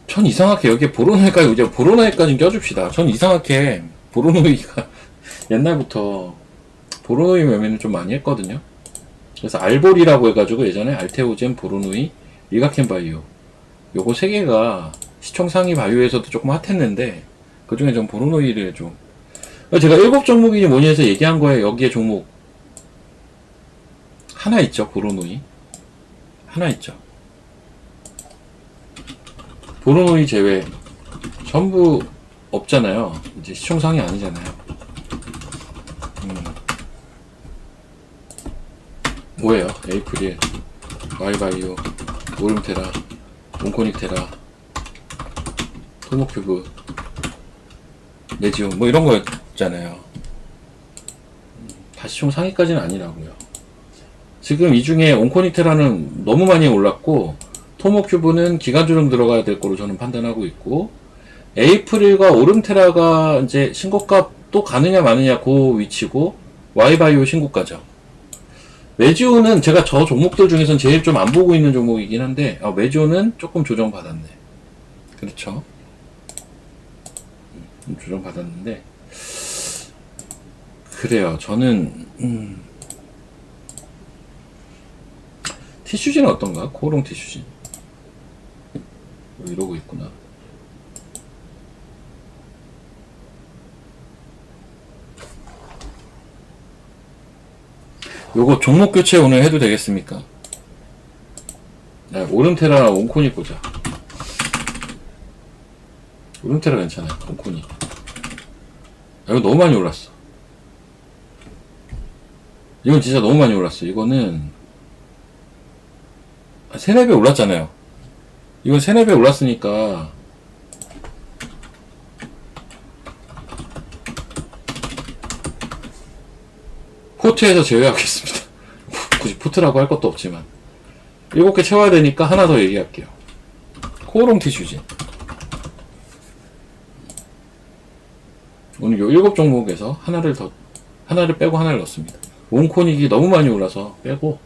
전 이상하게 여기에 보로노이까지, 이제 보로노이까지는 껴줍시다. 전 이상하게 보로노이가 옛날부터 보로노이 매매는 좀 많이 했거든요. 그래서 알볼이라고 해가지고 예전에 알테오젠, 보로노이, 리가켄 바이오, 요거 3개가 시총 상위 바이오에서도 조금 핫했는데, 그 중에 전 보로노이를 좀, 제가 7종목이니 뭐니 해서 얘기한 거에 여기에 종목 하나 있죠. 보로노이 하나 있죠. 보로노이 제외 전부 없잖아요. 이제 시총상이 아니잖아요. 뭐예요? 에이프릴, 와이바이오, 오름테라, 온코닉테라, 토모큐브, 메지온, 뭐 이런 거였잖아요. 다 시총 상위까지는 아니라고요. 지금 이 중에 온코닉테라는 너무 많이 올랐고, 토모큐브는 기간조정 들어가야 될 거로 저는 판단하고 있고, 에이프릴과 오름테라가 이제 신고가 또 가느냐 마느냐 그 위치고, 와이바이오 신고가죠. 메지오는 제가 저 종목들 중에선 제일 좀 안 보고 있는 종목이긴 한데, 메지오는 조금 조정받았네. 그렇죠. 조정받았는데, 그래요. 저는 티슈진은 어떤가? 코오롱 티슈진 이러고 있구나. 요거 종목 교체 오늘 해도 되겠습니까? 네, 오름테라 온코니 보자. 오름테라 괜찮아요. 온코니. 아, 이거 너무 많이 올랐어. 이건 진짜 너무 많이 올랐어. 이거는 3, 4배 올랐잖아요. 이건 3, 4배 올랐으니까 포트에서 제외하겠습니다. 굳이 포트라고 할 것도 없지만 7개 채워야 되니까 하나 더 얘기할게요. 코오롱 티슈진 오늘 요 7종목에서 하나를 빼고 하나를 넣습니다. 온코닉이 너무 많이 올라서 빼고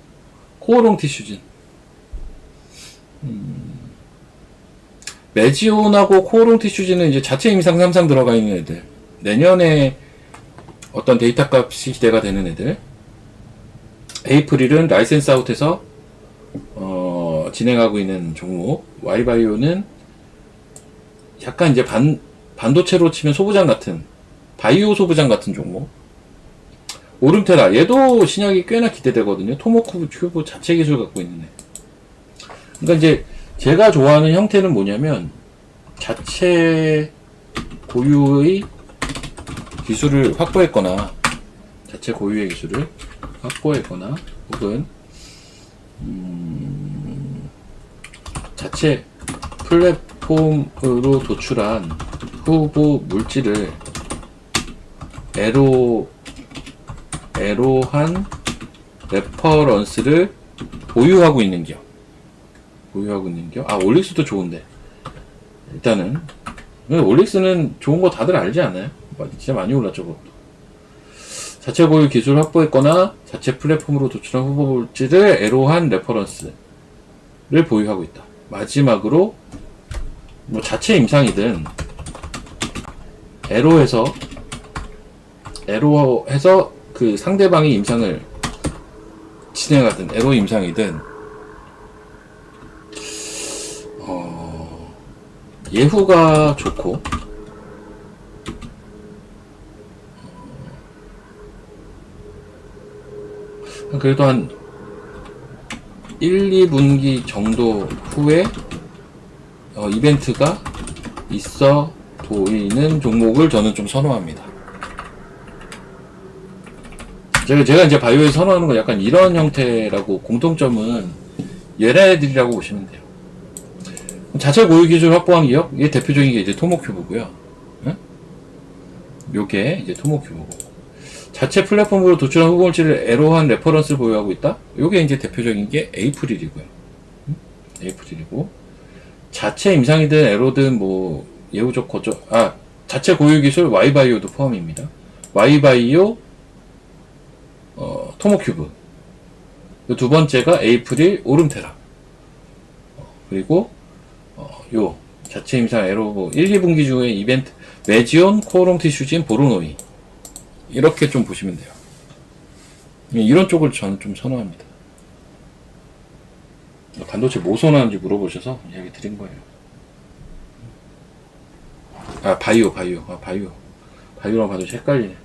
코오롱 티슈진 매지온하고 코오롱 티슈진은 이제 자체 임상 3상 들어가 있는 애들, 내년에 어떤 데이터 값이 기대가 되는 애들. 에이프릴은 라이센스 아웃에서 진행하고 있는 종목. 와이바이오는 약간 이제 반도체로 치면 소부장 같은, 바이오 소부장 같은 종목. 오름테라, 얘도 신약이 꽤나 기대되거든요. 토모큐브 자체 기술 갖고 있는 애. 그러니까 이제 제가 좋아하는 형태는 뭐냐면 자체 고유의 기술을 확보했거나, 자체 고유의 기술을 확보했거나, 혹은 자체 플랫폼으로 도출한 후보 물질을 에로한 레퍼런스를 보유하고 있는 기업. 아, 올릭스도 좋은데. 일단은 올릭스는 좋은 거 다들 알지 않아요? 진짜 많이 올랐죠, 그것도. 자체 고유 기술 확보했거나 자체 플랫폼으로 도출한 후보 물질을 에로한 레퍼런스를 보유하고 있다. 마지막으로 뭐 자체 임상이든 에로해서 그 상대방이 임상을 진행하든, 에로 임상이든 예후가 좋고, 그래도 한 1, 2분기 정도 후에 이벤트가 있어 보이는 종목을 저는 좀 선호합니다. 제가 이제 바이오에서 선호하는 건 약간 이런 형태라고, 공통점은 얘네들이라고 보시면 돼요. 자체 고유 기술 확보한 기업, 이게 대표적인 게 이제 토모큐브고요. 응? 요게 이제 토모큐브고. 자체 플랫폼으로 도출한 후보물질을 에로한 레퍼런스를 보유하고 있다? 요게 이제 대표적인 게 에이프릴이고요. 응? 에이프릴이고. 자체 임상이든 에로든 뭐 예후적 자체 고유 기술 와이바이오도 포함입니다. 와이바이오, 토모큐브. 두 번째가 에이프릴, 오름테라. 그리고 요 자체 임상 에로 1, 2분기 중에 이벤트 매지온, 코오롱 티슈진, 보르노이, 이렇게 좀 보시면 돼요. 이런 쪽을 저는 좀 선호합니다. 반도체 뭐 선호하는지 물어보셔서 이야기 드린 거예요. 바이오랑 반도체 헷갈리네.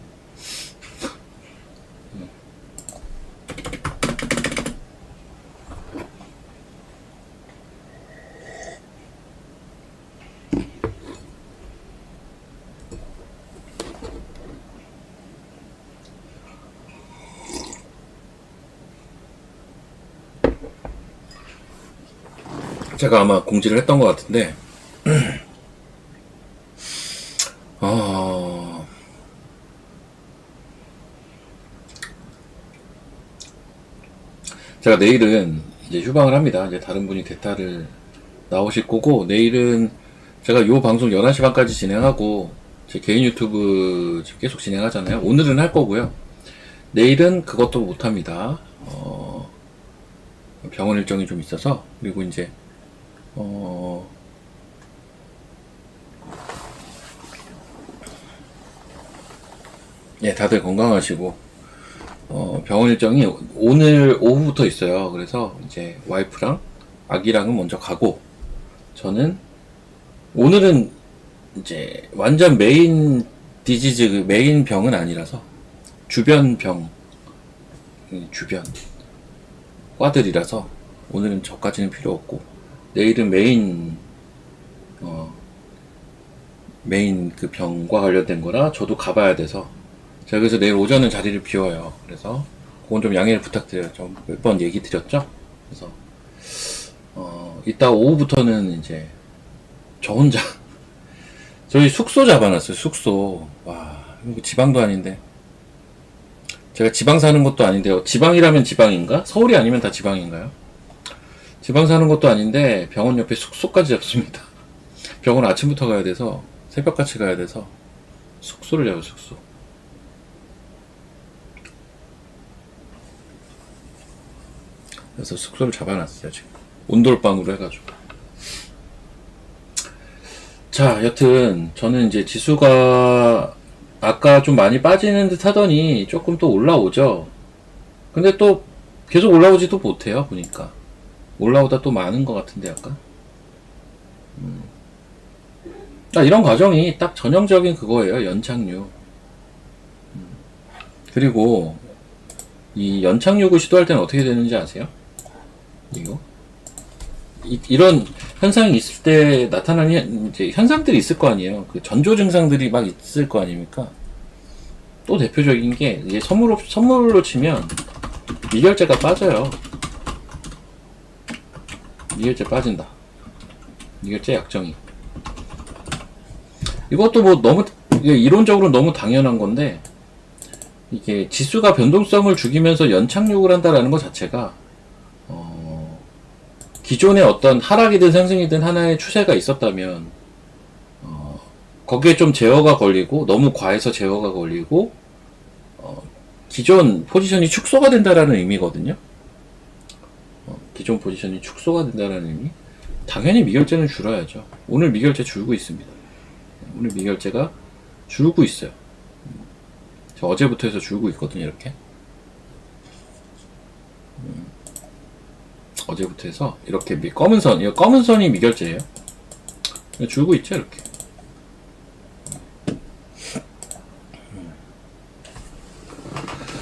제가 아마 공지를 했던 것 같은데, 제가 내일은 이제 휴방을 합니다. 이제 다른 분이 대타를 나오실 거고, 내일은 제가 요 방송 11시 반까지 진행하고, 제 개인 유튜브 지금 계속 진행하잖아요. 오늘은 할 거고요. 내일은 그것도 못합니다. 병원 일정이 좀 있어서. 그리고 이제 예, 다들 건강하시고, 병원 일정이 오늘 오후부터 있어요. 그래서 이제 와이프랑 아기랑은 먼저 가고, 저는 오늘은 이제 완전 메인 디지즈, 메인 병은 아니라서, 주변 병, 주변 과들이라서, 오늘은 저까지는 필요 없고, 내일은 메인 그 병과 관련된 거라 저도 가봐야 돼서, 제가 그래서 내일 오전은 자리를 비워요. 그래서 그건 좀 양해를 부탁드려요. 좀 몇 번 얘기 드렸죠? 그래서 이따 오후부터는 이제 저 혼자 저희 숙소 잡아놨어요. 숙소. 와, 이거 지방도 아닌데. 제가 지방 사는 것도 아닌데요. 지방이라면 지방인가? 서울이 아니면 다 지방인가요? 지방 사는 것도 아닌데 병원 옆에 숙소까지 잡습니다. 병원 아침부터 가야 돼서, 새벽같이 가야 돼서 숙소를 잡아요. 숙소. 그래서 숙소를 잡아놨어요. 지금 온돌방으로 해가지고. 자, 여튼 저는 이제 지수가 아까 좀 많이 빠지는 듯 하더니 조금 또 올라오죠. 근데 또 계속 올라오지도 못해요. 보니까 올라오다 또 많은 것 같은데 약간. 이런 과정이 딱 전형적인 그거예요. 연착륙. 그리고 이 연착륙을 시도할 때는 어떻게 되는지 아세요? 이거 이런 현상이 있을 때 나타나는 이제 현상들이 있을 거 아니에요. 그 전조 증상들이 막 있을 거 아닙니까? 또 대표적인 게 이게 선물로 치면 미결제가 빠져요. 미결제 빠진다. 미결제 약정이. 이것도 뭐 너무 이론적으로 너무 당연한 건데, 이게 지수가 변동성을 죽이면서 연착륙을 한다라는 것 자체가 기존의 어떤 하락이든 상승이든 하나의 추세가 있었다면 거기에 좀 제어가 걸리고, 너무 과해서 제어가 걸리고 기존 포지션이 축소가 된다라는 의미거든요. 기존 포지션이 축소가 된다라는 의미. 당연히 미결제는 줄어야죠. 오늘 미결제 줄고 있습니다. 오늘 미결제가 줄고 있어요. 저 어제부터 해서 줄고 있거든요. 이렇게 어제부터 해서 이렇게 검은 선, 이 검은 선이 미결제예요. 줄고 있죠. 이렇게.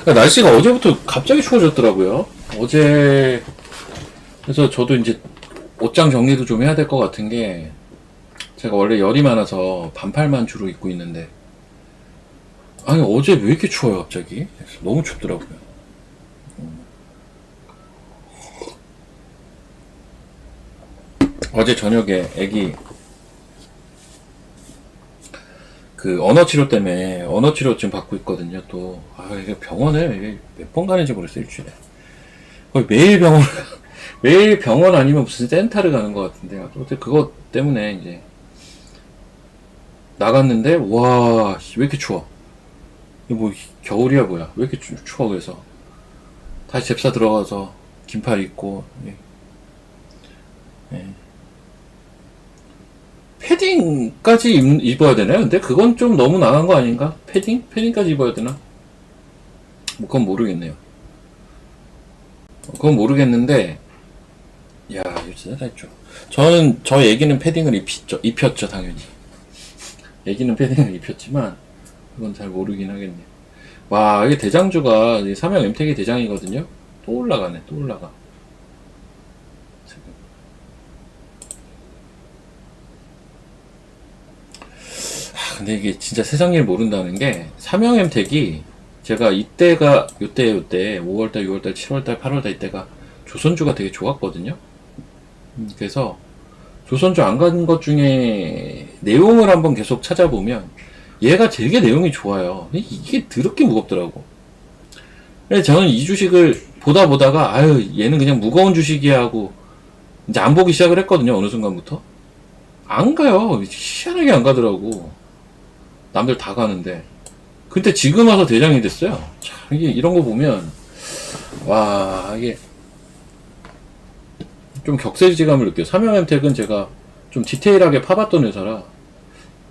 날씨가 어제부터 갑자기 추워졌더라고요. 어제 그래서 저도 이제 옷장 정리도 좀 해야 될 것 같은 게, 제가 원래 열이 많아서 반팔만 주로 입고 있는데, 아니 어제 왜 이렇게 추워요 갑자기? 너무 춥더라고요. 어제 저녁에 애기 그 언어치료 때문에 언어치료 지금 받고 있거든요. 또 이게 병원에 몇 번 가는지 모르겠어요. 일주일에 거의 매일 병원 매일 병원 아니면 무슨 센터를 가는 것 같은데, 어쨌든 그것 때문에 이제 나갔는데, 와, 왜 이렇게 추워? 이거 뭐 겨울이야 뭐야? 왜 이렇게 추워? 그래서 다시 잽싸 들어가서 긴팔 입고, 예. 패딩까지 입어야 되나요? 근데 그건 좀 너무 나간 거 아닌가? 패딩까지 입어야 되나? 뭐 그건 모르겠네요. 그건 모르겠는데, 야, 이거 진짜 했죠. 저 애기는 패딩을 입혔죠, 당연히. 애기는 패딩을 입혔지만, 그건 잘 모르긴 하겠네요. 와, 이게 대장주가 삼형 엠텍의 대장이거든요? 또 올라가네, 또 올라가. 근데 이게 진짜 세상 일 모른다는 게, 삼형 엠텍이 제가 이때가 요때 5월달, 6월달, 7월달, 8월달 이때가 조선주가 되게 좋았거든요. 그래서 조선주 안 간 것 중에 내용을 한번 계속 찾아보면 얘가 되게 내용이 좋아요. 이게 더럽게 무겁더라고. 그래서 저는 이 주식을 보다가 아유 얘는 그냥 무거운 주식이야 하고 이제 안 보기 시작을 했거든요. 어느 순간부터 안 가요. 희한하게 안 가더라고. 남들 다 가는데. 근데 지금 와서 대장이 됐어요. 참, 이게 이런 거 보면 와, 이게 좀 격세지감을 느껴요. 삼형엠텍은 제가 좀 디테일하게 파봤던 회사라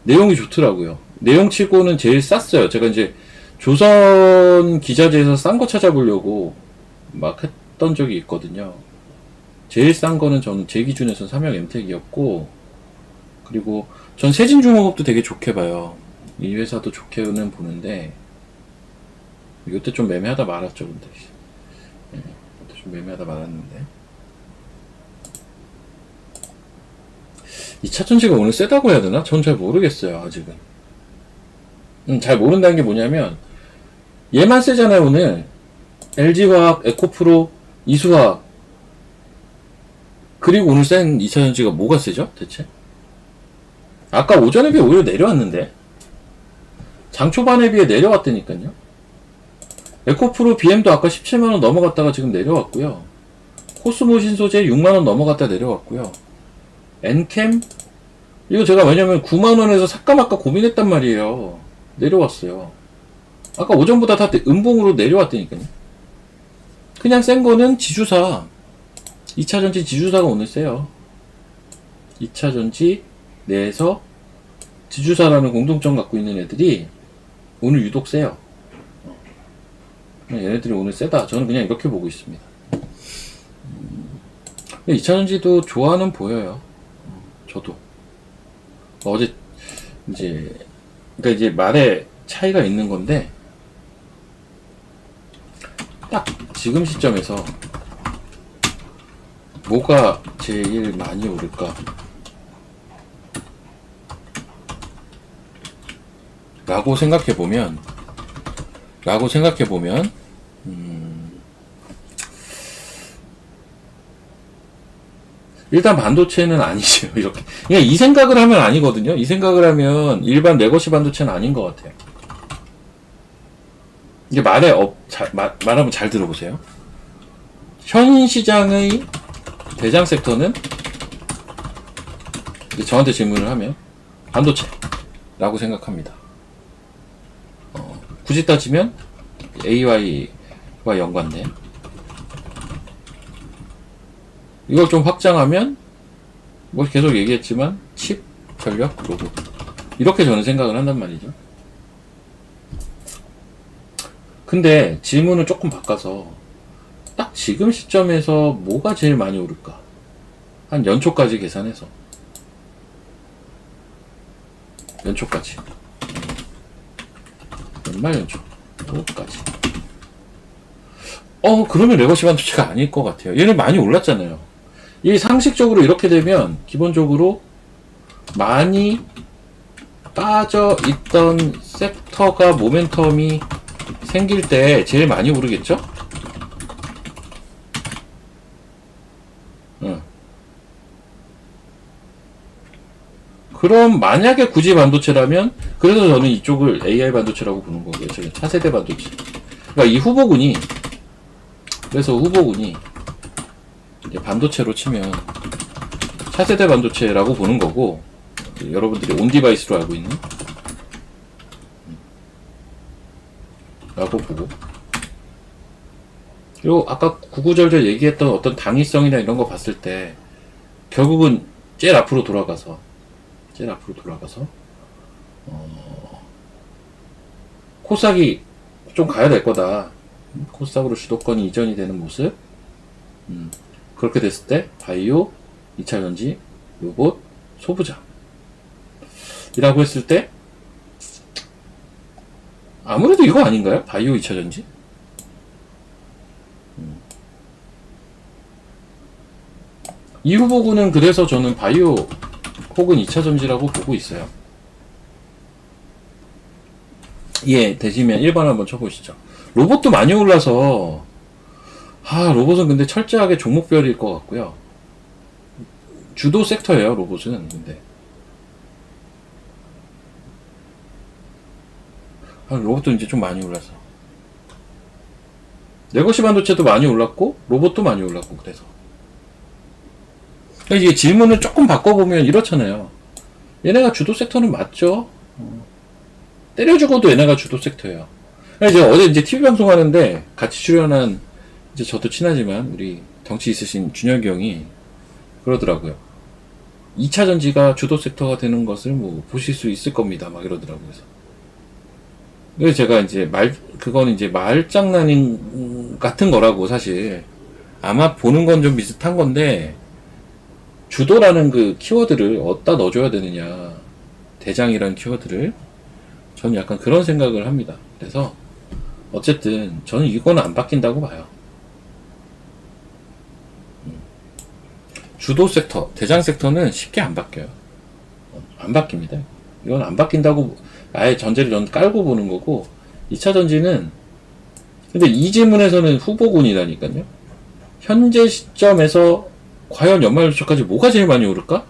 내용이 좋더라고요. 내용치고는 제일 쌌어요. 제가 이제 조선 기자재에서 싼 거 찾아보려고 막 했던 적이 있거든요. 제일 싼 거는 저는 제 기준에서는 삼형 엠텍이었고, 그리고 전 세진중공업도 되게 좋게 봐요. 이 회사도 좋게는 보는데, 이때 좀 매매하다 말았죠, 근데. 네, 이때 좀 매매하다 말았는데. 2차전지가 오늘 세다고 해야 되나? 전 잘 모르겠어요, 아직은. 잘 모른다는 게 뭐냐면, 얘만 세잖아요, 오늘. LG화학, 에코프로, 이수화학. 그리고 오늘 센 2차전지가 뭐가 세죠, 대체? 아까 오전에 비해 오히려 내려왔는데. 장 초반에 비해 내려왔다니까요. 에코프로 BM도 아까 17만원 넘어갔다가 지금 내려왔고요. 코스모 신소재 6만원 넘어갔다 내려왔고요. 엔캠? 이거 제가 왜냐면 9만원에서 살까 말까 고민했단 말이에요. 내려왔어요. 아까 오전보다 다 음봉으로 내려왔다니까요. 그냥 센 거는 지주사. 2차전지 지주사가 오늘 세요. 2차전지 내에서 지주사라는 공통점 갖고 있는 애들이 오늘 유독 세요. 얘네들이 오늘 세다. 저는 그냥 이렇게 보고 있습니다. 2차전지도 좋아는 보여요. 저도. 어제 그러니까 이제 말에 차이가 있는 건데, 딱 지금 시점에서 뭐가 제일 많이 오를까? 라고 생각해보면, 일단 반도체는 아니죠, 이렇게. 그냥 이 생각을 하면 아니거든요. 이 생각을 하면 일반 레거시 반도체는 아닌 것 같아요. 이게 말하면 잘 들어보세요. 현 시장의 대장 섹터는, 저한테 질문을 하면 반도체라고 생각합니다. 굳이 따지면 AI와 연관된, 이걸 좀 확장하면 뭐 계속 얘기했지만 칩, 전력, 로봇, 이렇게 저는 생각을 한단 말이죠. 근데 질문을 조금 바꿔서 딱 지금 시점에서 뭐가 제일 많이 오를까? 한 연초까지 계산해서, 연초까지, 연말 연초까지. 그러면 레거시 반도체가 아닐 것 같아요. 얘는 많이 올랐잖아요. 이 상식적으로 이렇게 되면 기본적으로 많이 빠져 있던 섹터가 모멘텀이 생길 때 제일 많이 오르겠죠? 그럼 만약에 굳이 반도체라면, 그래서 저는 이쪽을 AI 반도체라고 부르는 거고요. 저기 차세대 반도체. 그러니까 이 후보군이, 이제 반도체로 치면 차세대 반도체라고 보는 거고, 여러분들이 온디바이스로 알고 있는 라고 보고, 그리고 아까 구구절절 얘기했던 어떤 당위성이나 이런 거 봤을 때 결국은 제일 앞으로 돌아가서 코스닥이 좀 가야 될 거다. 코스닥으로 주도권이 이전이 되는 모습. 그렇게 됐을 때 바이오, 2차전지, 로봇, 소부장 이라고 했을 때 아무래도 이거 아닌가요? 바이오, 2차전지? 이 후보군은 그래서 저는 바이오 혹은 2차전지라고 보고 있어요. 예, 되시면 1번 한번 쳐보시죠. 로봇도 많이 올라서, 로봇은 근데 철저하게 종목별일 것 같고요. 주도 섹터예요, 로봇은. 근데 로봇도 이제 좀 많이 올라서, 레거시 반도체도 많이 올랐고 로봇도 많이 올랐고, 그래서 이게 질문을 조금 바꿔보면 이렇잖아요. 얘네가 주도 섹터는 맞죠? 때려주고도 얘네가 주도 섹터예요. 제가 어제 이제 TV 방송 하는데 같이 출연한, 이제 저도 친하지만 우리 덩치 있으신 준혁이 형이 그러더라고요. 2차전지가 주도 섹터가 되는 것을 뭐 보실 수 있을 겁니다. 막 이러더라고요. 그래서 그래서 제가 이제 그건 이제 말장난인 같은 거라고, 사실. 아마 보는 건 좀 비슷한 건데, 주도라는 그 키워드를 어디다 넣어줘야 되느냐. 대장이라는 키워드를. 저는 약간 그런 생각을 합니다. 그래서, 어쨌든, 저는 이거는 안 바뀐다고 봐요. 주도 섹터, 대장 섹터는 쉽게 안 바뀌어요. 안 바뀝니다. 이건 안 바뀐다고 아예 전제를 전 깔고 보는 거고, 2차 전지는, 근데 이 질문에서는 후보군이라니까요. 현재 시점에서 과연 연말 조치까지 뭐가 제일 많이 오를까?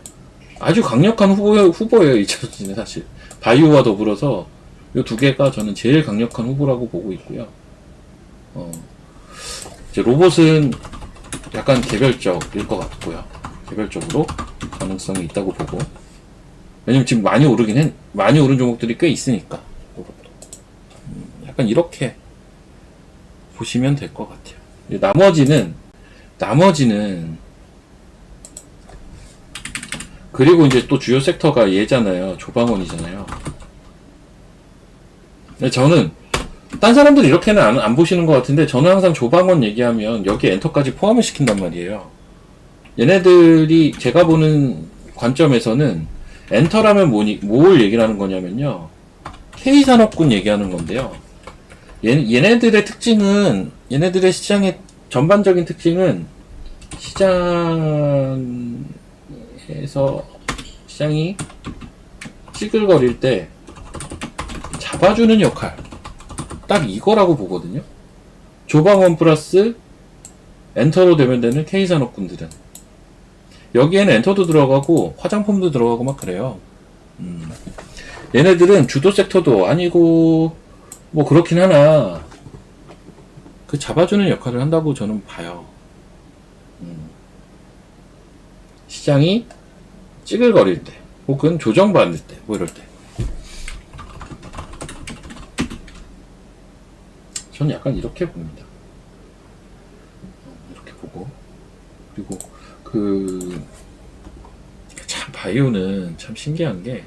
아주 강력한 후보예요, 2차 전지는 사실. 바이오와 더불어서 이 두 개가 저는 제일 강력한 후보라고 보고 있고요. 이제 로봇은 약간 개별적일 것 같고요. 개별적으로 가능성이 있다고 보고. 왜냐면 지금 많이 오른 종목들이 꽤 있으니까. 약간 이렇게 보시면 될 것 같아요. 나머지는, 그리고 이제 또 주요 섹터가 얘잖아요. 조방원이잖아요. 근데 저는, 딴 사람들은 이렇게는 안 보시는 것 같은데, 저는 항상 조방원 얘기하면 여기 엔터까지 포함을 시킨단 말이에요. 얘네들이 제가 보는 관점에서는 엔터라면 뭘 얘기를 하는 거냐면요. K산업군 얘기하는 건데요. 얘네들의 특징은, 얘네들의 시장의 전반적인 특징은 시장이 찌글거릴 때 잡아주는 역할. 딱 이거라고 보거든요. 조방원 플러스 엔터로 되면 되는 K산업군들은. 여기에는 엔터도 들어가고 화장품도 들어가고 막 그래요. 얘네들은 주도 섹터도 아니고 뭐 그렇긴 하나 그 잡아주는 역할을 한다고 저는 봐요. 시장이 찌글거릴 때 혹은 조정받을 때 뭐 이럴 때 저는 약간 이렇게 봅니다. 이렇게 보고, 그리고 참 바이오는 참 신기한 게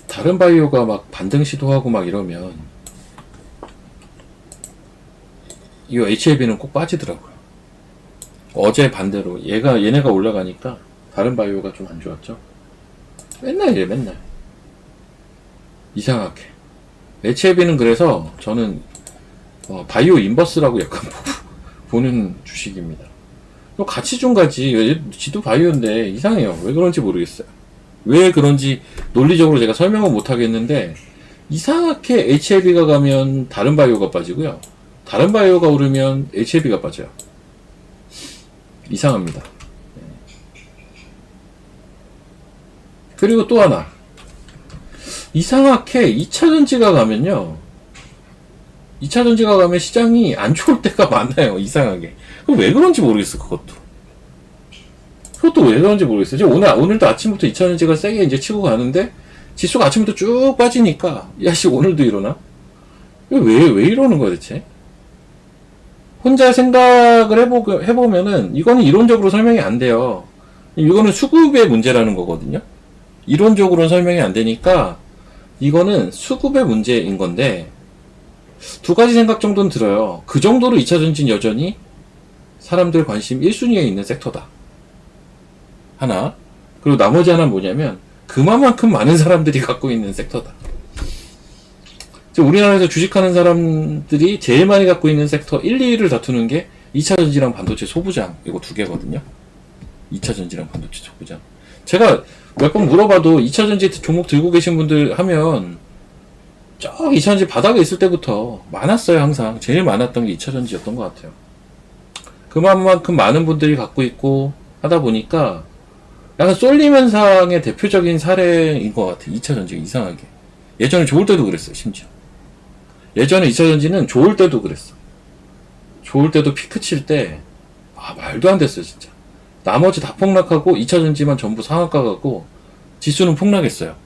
다른 바이오가 막 반등 시도하고 막 이러면 이 HLB는 꼭 빠지더라고요. 어제 반대로 얘네가 올라가니까 다른 바이오가 좀 안 좋았죠. 맨날 이상하게 HLB는 그래서 저는 바이오 인버스라고 약간 보는 주식입니다. 같이 좀 가지. 지도 바이오인데 이상해요. 왜 그런지 모르겠어요. 왜 그런지 논리적으로 제가 설명은 못 하겠는데 이상하게 HLB가 가면 다른 바이오가 빠지고요. 다른 바이오가 오르면 HLB가 빠져요. 이상합니다. 그리고 또 하나. 이상하게 2차전지가 가면요. 2차전지가 가면 시장이 안 좋을 때가 많아요. 이상하게. 왜 그런지 모르겠어, 그것도 왜 그런지 모르겠어요. 오늘도 아침부터 2차전지가 세게 이제 치고 가는데, 지수가 아침부터 쭉 빠지니까, 야씨, 오늘도 이러나? 왜 이러는 거야, 대체? 혼자 생각을 해보면은, 이거는 이론적으로 설명이 안 돼요. 이거는 수급의 문제라는 거거든요. 이론적으로는 설명이 안 되니까, 이거는 수급의 문제인 건데, 두 가지 생각 정도는 들어요. 그 정도로 2차전지는 여전히 사람들 관심 1순위에 있는 섹터다. 하나. 그리고 나머지 하나는 뭐냐면, 그만큼 많은 사람들이 갖고 있는 섹터다. 우리나라에서 주식하는 사람들이 제일 많이 갖고 있는 섹터 1, 2위를 다투는 게 2차전지랑 반도체 소부장, 이거 두 개거든요. 2차전지랑 반도체 소부장. 제가 몇 번 물어봐도 2차전지 종목 들고 계신 분들 하면, 2차전지 바닥에 있을 때부터 많았어요, 항상. 제일 많았던 게 2차전지였던 것 같아요. 그만큼 많은 분들이 갖고 있고 하다 보니까, 약간 쏠림 현상의 대표적인 사례인 것 같아. 2차전지가 이상하게. 예전에 좋을 때도 그랬어요, 심지어. 예전에 2차전지는 좋을 때도 그랬어. 좋을 때도 피크 칠 때, 말도 안 됐어요, 진짜. 나머지 다 폭락하고 2차전지만 전부 상한가 가고 지수는 폭락했어요.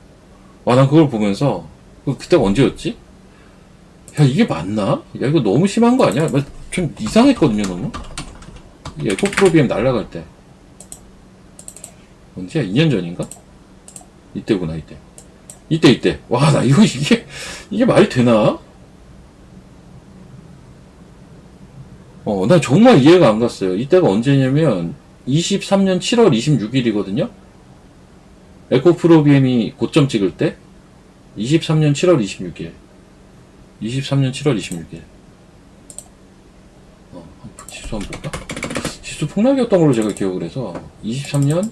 난 그걸 보면서, 그때가 언제였지? 야, 이게 맞나? 야, 이거 너무 심한 거 아니야? 좀 이상했거든요, 너무. 이 에코프로 BM 날라갈 때. 언제야? 2년 전인가? 이때구나, 이때. 이때. 와, 나 이게 말이 되나? 나 정말 이해가 안 갔어요. 이때가 언제냐면, 23년 7월 26일이거든요? 에코프로 BM이 고점 찍을 때, 23년 7월 26일. 23년 7월 26일. 지수 한번 볼까? 지수 폭락이었던 걸로 제가 기억을 해서, 23년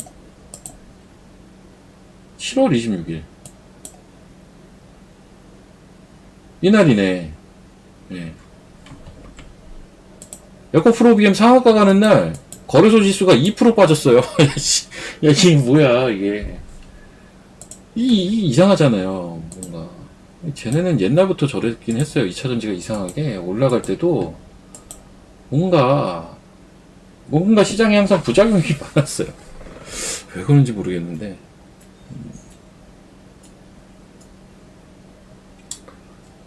7월 26일. 이날이네. 예. 에코프로 BM 상한가 가는 날, 거래소 지수가 2% 빠졌어요. 야, 이게 뭐야, 이게. 이상하잖아요, 뭔가. 쟤네는 옛날부터 저랬긴 했어요. 2차전지가 이상하게. 올라갈 때도, 뭔가 시장에 항상 부작용이 많았어요. 왜 그런지 모르겠는데.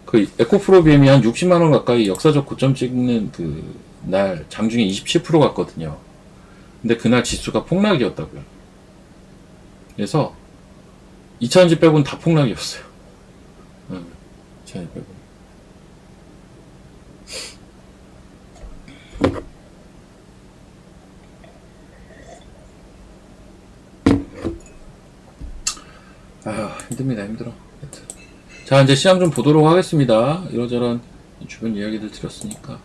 그 에코프로 BM이 한 60만원 가까이 역사적 고점 찍는 그 날 장중에 27% 갔거든요. 근데 그날 지수가 폭락이었다고요. 그래서 2차전지 빼고는 다 폭락이었어요. 2차전지 빼고. 힘듭니다. 힘들어. 자, 이제 시장 좀 보도록 하겠습니다. 이러저런 주변 이야기들 드렸으니까.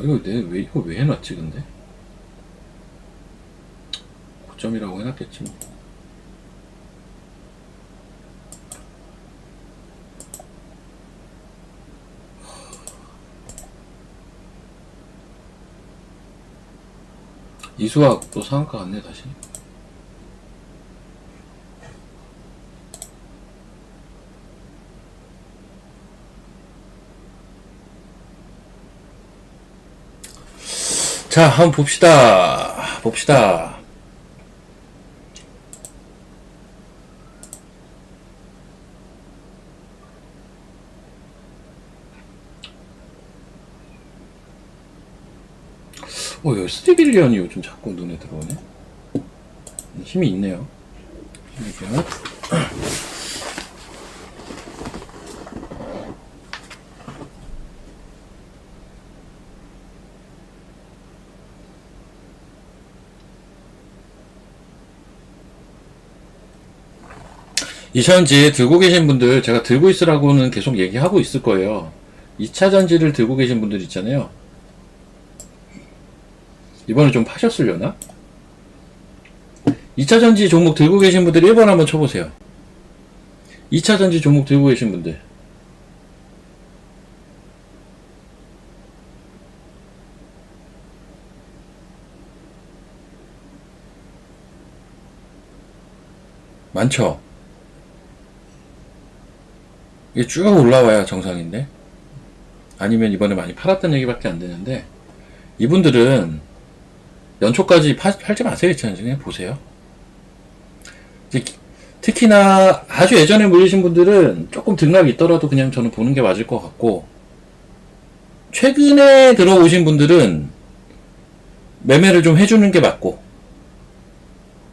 이거 왜 해놨지, 근데? 고점이라고 해놨겠지, 뭐. 이수학 또 상한가 갔네, 다시. 자, 한번 봅시다. 여기 스티빌리언이 요즘 자꾸 눈에 들어오네. 힘이 있네요. 스티빌리언. 이차전지 들고 계신 분들, 제가 들고 있으라고는 계속 얘기하고 있을 거예요. 2차전지를 들고 계신 분들 있잖아요. 이번에 좀 파셨으려나? 2차전지 종목 들고 계신 분들 1번 한번 쳐보세요. 2차전지 종목 들고 계신 분들. 많죠? 이게 쭉 올라와야 정상인데, 아니면 이번에 많이 팔았던 얘기밖에 안 되는데, 이분들은 연초까지 팔지 마세요. 그냥 보세요. 특히나 아주 예전에 물리신 분들은 조금 등락이 있더라도 그냥 저는 보는 게 맞을 것 같고, 최근에 들어오신 분들은 매매를 좀 해주는 게 맞고,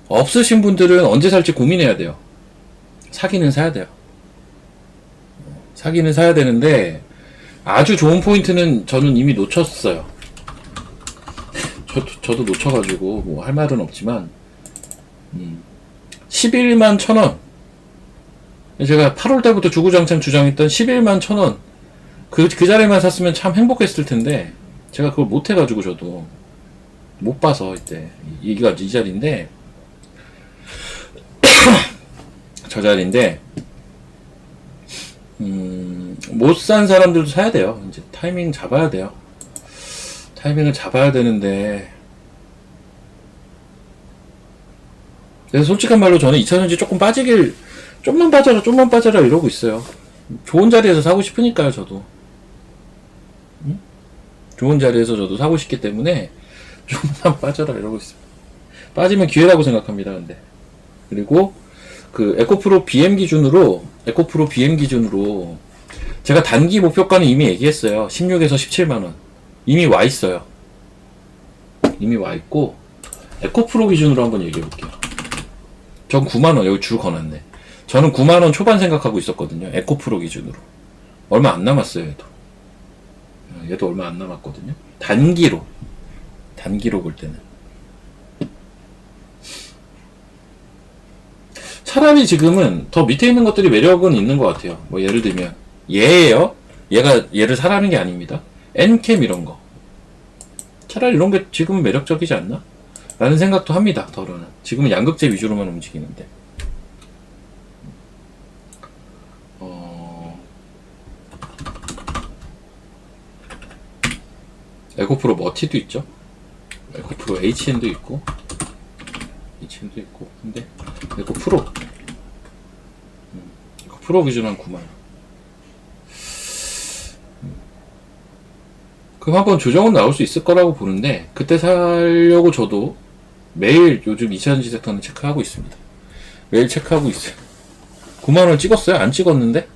없으신 분들은 언제 살지 고민해야 돼요. 사기는 사야 돼요. 사기는 사야 되는데, 아주 좋은 포인트는 저는 이미 놓쳤어요. 저도 놓쳐가지고 뭐 할 말은 없지만, 11만 1,000원. 제가 8월 달부터 주구장창 주장했던 11만 1,000원. 그 자리만 샀으면 참 행복했을 텐데, 제가 그걸 못 해가지고 저도 못 봐서 이때 이가 이 자리인데, 저 자리인데, 못 산 사람들도 사야 돼요. 이제 타이밍 잡아야 돼요. 타이밍을 잡아야 되는데, 그래서 솔직한 말로 저는 2차전지 조금 빠지길, 좀만 빠져라 이러고 있어요. 좋은 자리에서 사고 싶으니까요, 저도. 좋은 자리에서 저도 사고 싶기 때문에 좀만 빠져라 이러고 있어요. 빠지면 기회라고 생각합니다, 근데. 그리고 그 에코프로 BM 기준으로 제가 단기 목표가는 이미 얘기했어요. 16에서 17만원. 이미 와 있어요. 이미 와 있고, 에코프로 기준으로 한번 얘기해 볼게요. 전 9만원, 여기 줄 거놨네. 저는 9만원 초반 생각하고 있었거든요. 에코프로 기준으로. 얼마 안 남았어요, 얘도. 얘도 얼마 안 남았거든요. 단기로 볼 때는. 차라리 지금은 더 밑에 있는 것들이 매력은 있는 것 같아요. 뭐 예를 들면 얘예요. 얘를 사라는 게 아닙니다. 엔캠 이런 거. 차라리 이런 게 지금은 매력적이지 않나? 라는 생각도 합니다. 더러는. 지금은 양극재 위주로만 움직이는데. 에코프로 머티도 있죠. 에코프로 HN도 있고, 근데 에코프로 기준 한 9만원. 그럼 한번 조정은 나올 수 있을 거라고 보는데, 그때 사려고 저도 매일 요즘 2차전지 섹터는 체크하고 있습니다. 매일 체크하고 있어요. 9만원 찍었어요? 안 찍었는데?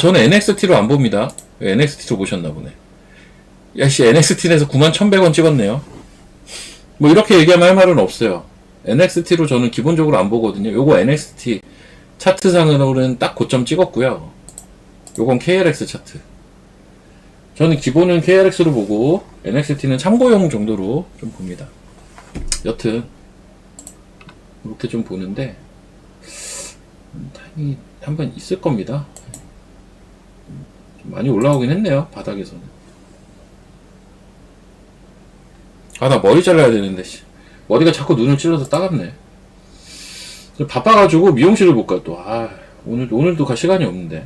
저는 NXT로 안 봅니다. NXT로 보셨나 보네. 야씨, NXT에서 91,100원 찍었네요. 뭐 이렇게 얘기하면 할 말은 없어요. NXT로 저는 기본적으로 안 보거든요. 요거 NXT 차트상으로는 딱 고점 찍었고요. 요건 KLX 차트. 저는 기본은 KLX로 보고 NXT는 참고용 정도로 좀 봅니다. 여튼 이렇게 좀 보는데 타이밍이 한번 있을 겁니다. 좀 많이 올라오긴 했네요. 바닥에서는. 나 머리 잘라야 되는데 머리가 자꾸 눈을 찔러서 따갑네. 바빠가지고 미용실을 못 가 또. 오늘도 갈 시간이 없는데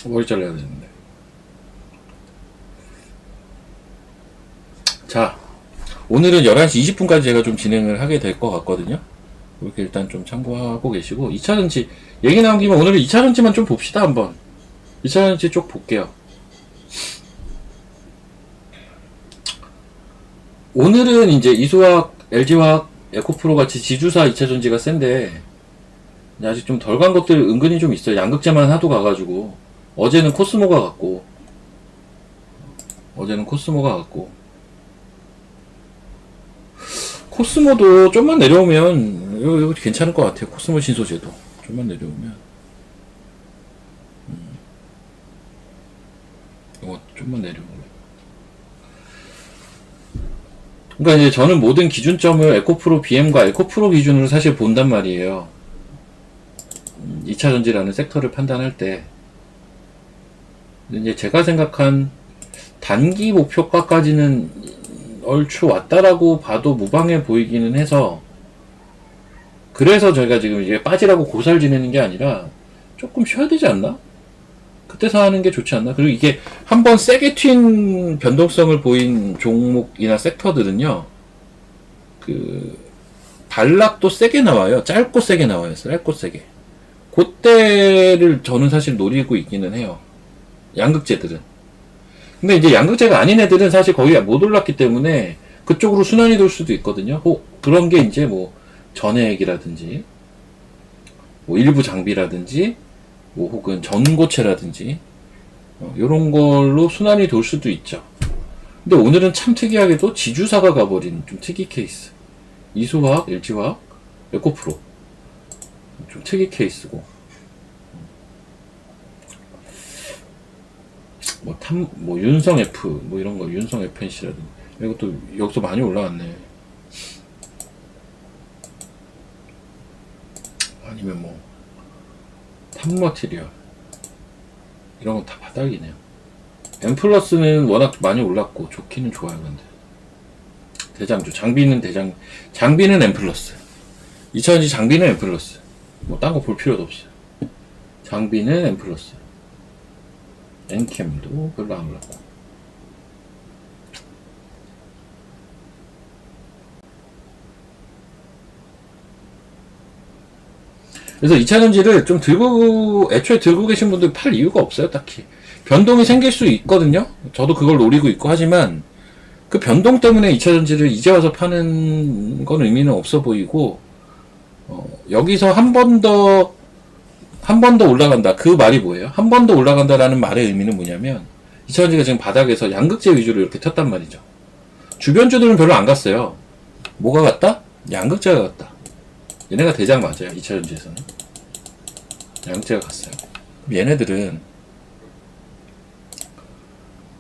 머리 잘라야 되는데. 자, 오늘은 11시 20분까지 제가 좀 진행을 하게 될 것 같거든요. 이렇게 일단 좀 참고하고 계시고, 2차전지 얘기 나온 김에 오늘은 2차전지만 좀 봅시다. 한번 2차전지 쪽 볼게요. 오늘은 이제 이수화학, LG화학, 에코프로 같이 지주사 2차전지가 센데, 아직 좀 덜 간 것들 은근히 좀 있어요. 양극재만 하도 가가지고. 어제는 코스모가 갔고, 코스모도 좀만 내려오면, 이거 괜찮을 것 같아요. 코스모 신소재도. 좀만 내려오면. 이거 좀만 내려오면. 그러니까 이제 저는 모든 기준점을 에코프로 BM과 에코프로 기준으로 사실 본단 말이에요. 2차전지라는 섹터를 판단할 때. 이제 제가 생각한 단기 목표가까지는 얼추 왔다라고 봐도 무방해 보이기는 해서, 그래서 저희가 지금 이제 빠지라고 고살 지내는 게 아니라 조금 쉬어야 되지 않나? 그때 사는 게 좋지 않나? 그리고 이게 한번 세게 튄 변동성을 보인 종목이나 섹터들은요, 단락도 세게 나와요. 짧고 세게 나와요. 짧고 세게. 그때를 저는 사실 노리고 있기는 해요. 양극재들은. 근데 이제 양극재가 아닌 애들은 사실 거의 못 올랐기 때문에 그쪽으로 순환이 돌 수도 있거든요. 그런 게 이제 뭐 전해액이라든지, 뭐 일부 장비라든지, 뭐 혹은 전고체라든지, 요런 걸로 순환이 돌 수도 있죠. 근데 오늘은 참 특이하게도 지주사가 가버린 좀 특이 케이스. 이수화학, LG화학, 에코프로. 좀 특이 케이스고. 뭐 윤성 F, 뭐 이런 거, 윤성 FNC라든지. 이것도 여기서 많이 올라왔네. 아니면 뭐, 탑머티리얼. 이런 건 다 바닥이네요. M+는 워낙 많이 올랐고, 좋기는 좋아요, 근데. 대장주. 장비는 M+. 2차전지 장비는 M+. 뭐, 딴 거 볼 필요도 없어요. 장비는 M+. 엔캠도 별로 안 올랐고. 그래서 2차전지를 좀 애초에 들고 계신 분들 팔 이유가 없어요, 딱히. 변동이 생길 수 있거든요? 저도 그걸 노리고 있고 하지만, 그 변동 때문에 2차전지를 이제 와서 파는 건 의미는 없어 보이고, 여기서 한 번 더 한 번 더 올라간다. 그 말이 뭐예요? 한 번 더 올라간다라는 말의 의미는 뭐냐면 이차전지가 지금 바닥에서 양극재 위주로 이렇게 텄단 말이죠. 주변주들은 별로 안 갔어요. 뭐가 갔다? 양극재가 갔다. 얘네가 대장 맞아요. 이차전지에서는 양극재가 갔어요. 얘네들은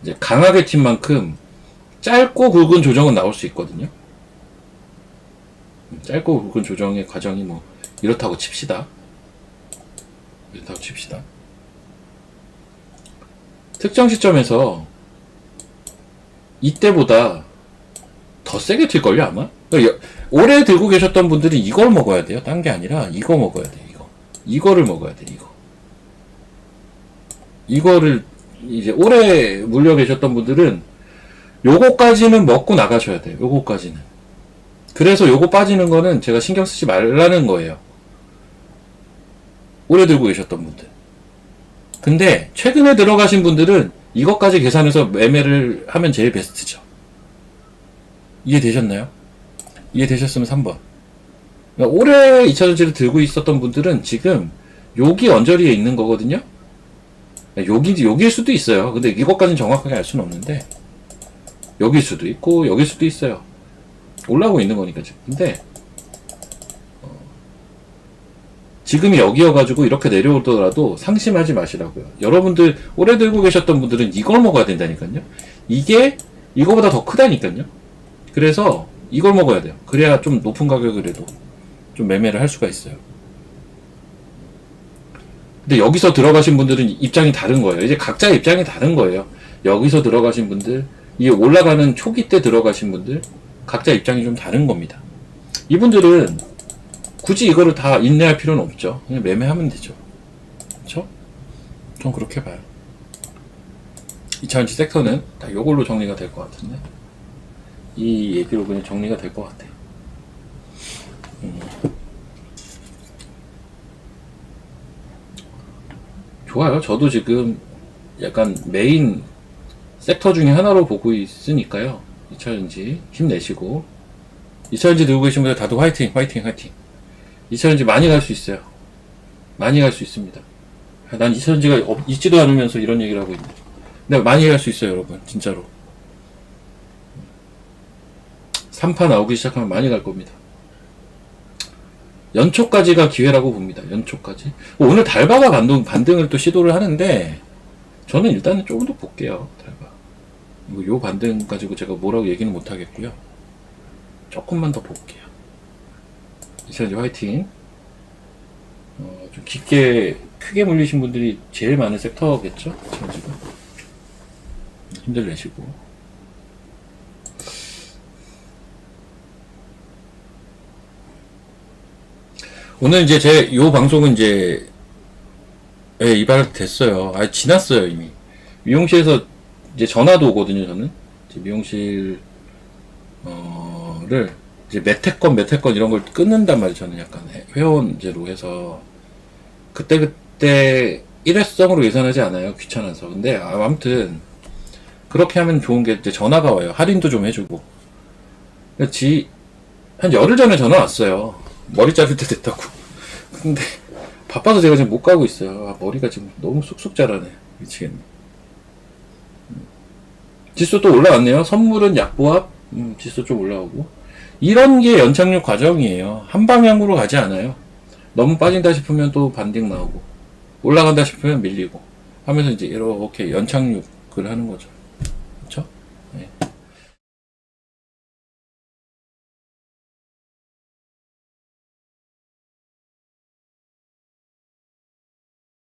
이제 강하게 튄 만큼 짧고 굵은 조정은 나올 수 있거든요. 짧고 굵은 조정의 과정이 뭐 이렇다고 칩시다. 이렇다고 칩시다. 특정 시점에서 이때보다 더 세게 튈걸요 아마? 그러니까 오래 들고 계셨던 분들이 이걸 먹어야 돼요. 딴 게 아니라 이거 먹어야 돼요. 이거를 먹어야 돼요. 이거를 이제 오래 물려 계셨던 분들은 요거까지는 먹고 나가셔야 돼요. 요거까지는. 그래서 요거 빠지는 거는 제가 신경 쓰지 말라는 거예요. 오래 들고 계셨던 분들. 근데 최근에 들어가신 분들은 이것까지 계산해서 매매를 하면 제일 베스트죠. 이해되셨나요? 이해되셨으면 3번. 그러니까 오래 2차전지를 들고 있었던 분들은 지금 여기 언저리에 있는 거거든요. 여기일 수도 있어요. 근데 이것까지는 정확하게 알 수는 없는데 여기일 수도 있고 여기일 수도 있어요. 올라오고 있는 거니까 지금. 근데 지금이 여기여가지고 이렇게 내려오더라도 상심하지 마시라고요. 여러분들 오래 들고 계셨던 분들은 이걸 먹어야 된다니까요. 이게 이거보다 더 크다니까요. 그래서 이걸 먹어야 돼요. 그래야 좀 높은 가격이라도 좀 매매를 할 수가 있어요. 근데 여기서 들어가신 분들은 입장이 다른 거예요. 이제 각자 입장이 다른 거예요. 여기서 들어가신 분들, 이 올라가는 초기 때 들어가신 분들, 각자 입장이 좀 다른 겁니다. 이분들은 굳이 이거를 다 인내할 필요는 없죠. 그냥 매매하면 되죠. 그렇죠? 전 그렇게 봐요. 2차전지 섹터는 다 요걸로 정리가 될 것 같은데 이 얘기로 그냥 정리가 될 것 같아요. 좋아요. 저도 지금 약간 메인 섹터 중에 하나로 보고 있으니까요. 2차전지 힘내시고 2차전지 들고 계신 분들 다들 화이팅 화이팅 화이팅. 2차전지 많이 갈 수 있어요. 많이 갈 수 있습니다. 난 2차전지가 있지도 않으면서 이런 얘기를 하고 있는데 근데 많이 갈 수 있어요 여러분. 진짜로 3파 나오기 시작하면 많이 갈 겁니다. 연초까지가 기회라고 봅니다. 연초까지. 오늘 달바가 반등을 또 시도를 하는데 저는 일단은 조금 더 볼게요. 달바. 요 반등 가지고 제가 뭐라고 얘기는 못 하겠고요. 조금만 더 볼게요. 이차전지 화이팅. 좀 깊게 크게 물리신 분들이 제일 많은 섹터겠죠. 이차전지가 힘들 내시고. 오늘 이제 요 방송은 이제 이발 됐어요. 지났어요 이미. 미용실에서 이제 전화도 오거든요. 저는 이제 미용실 를 이제 매태권 이런 걸 끊는단 말이에요. 저는 약간 회원제로 해서 그때 일회성으로 예산하지 않아요. 귀찮아서. 근데 아무튼 그렇게 하면 좋은 게 이제 전화가 와요. 할인도 좀 해주고. 한 열흘 전에 전화 왔어요. 머리 자를 때 됐다고. 근데 바빠서 제가 지금 못 가고 있어요. 머리가 지금 너무 쑥쑥 자라네. 미치겠네. 지수 또 올라왔네요. 선물은 약보합. 지수 좀 올라오고. 이런 게 연착륙 과정이에요. 한 방향으로 가지 않아요. 너무 빠진다 싶으면 또 반등 나오고 올라간다 싶으면 밀리고 하면서 이제 이렇게 연착륙을 하는 거죠. 그렇죠? 네.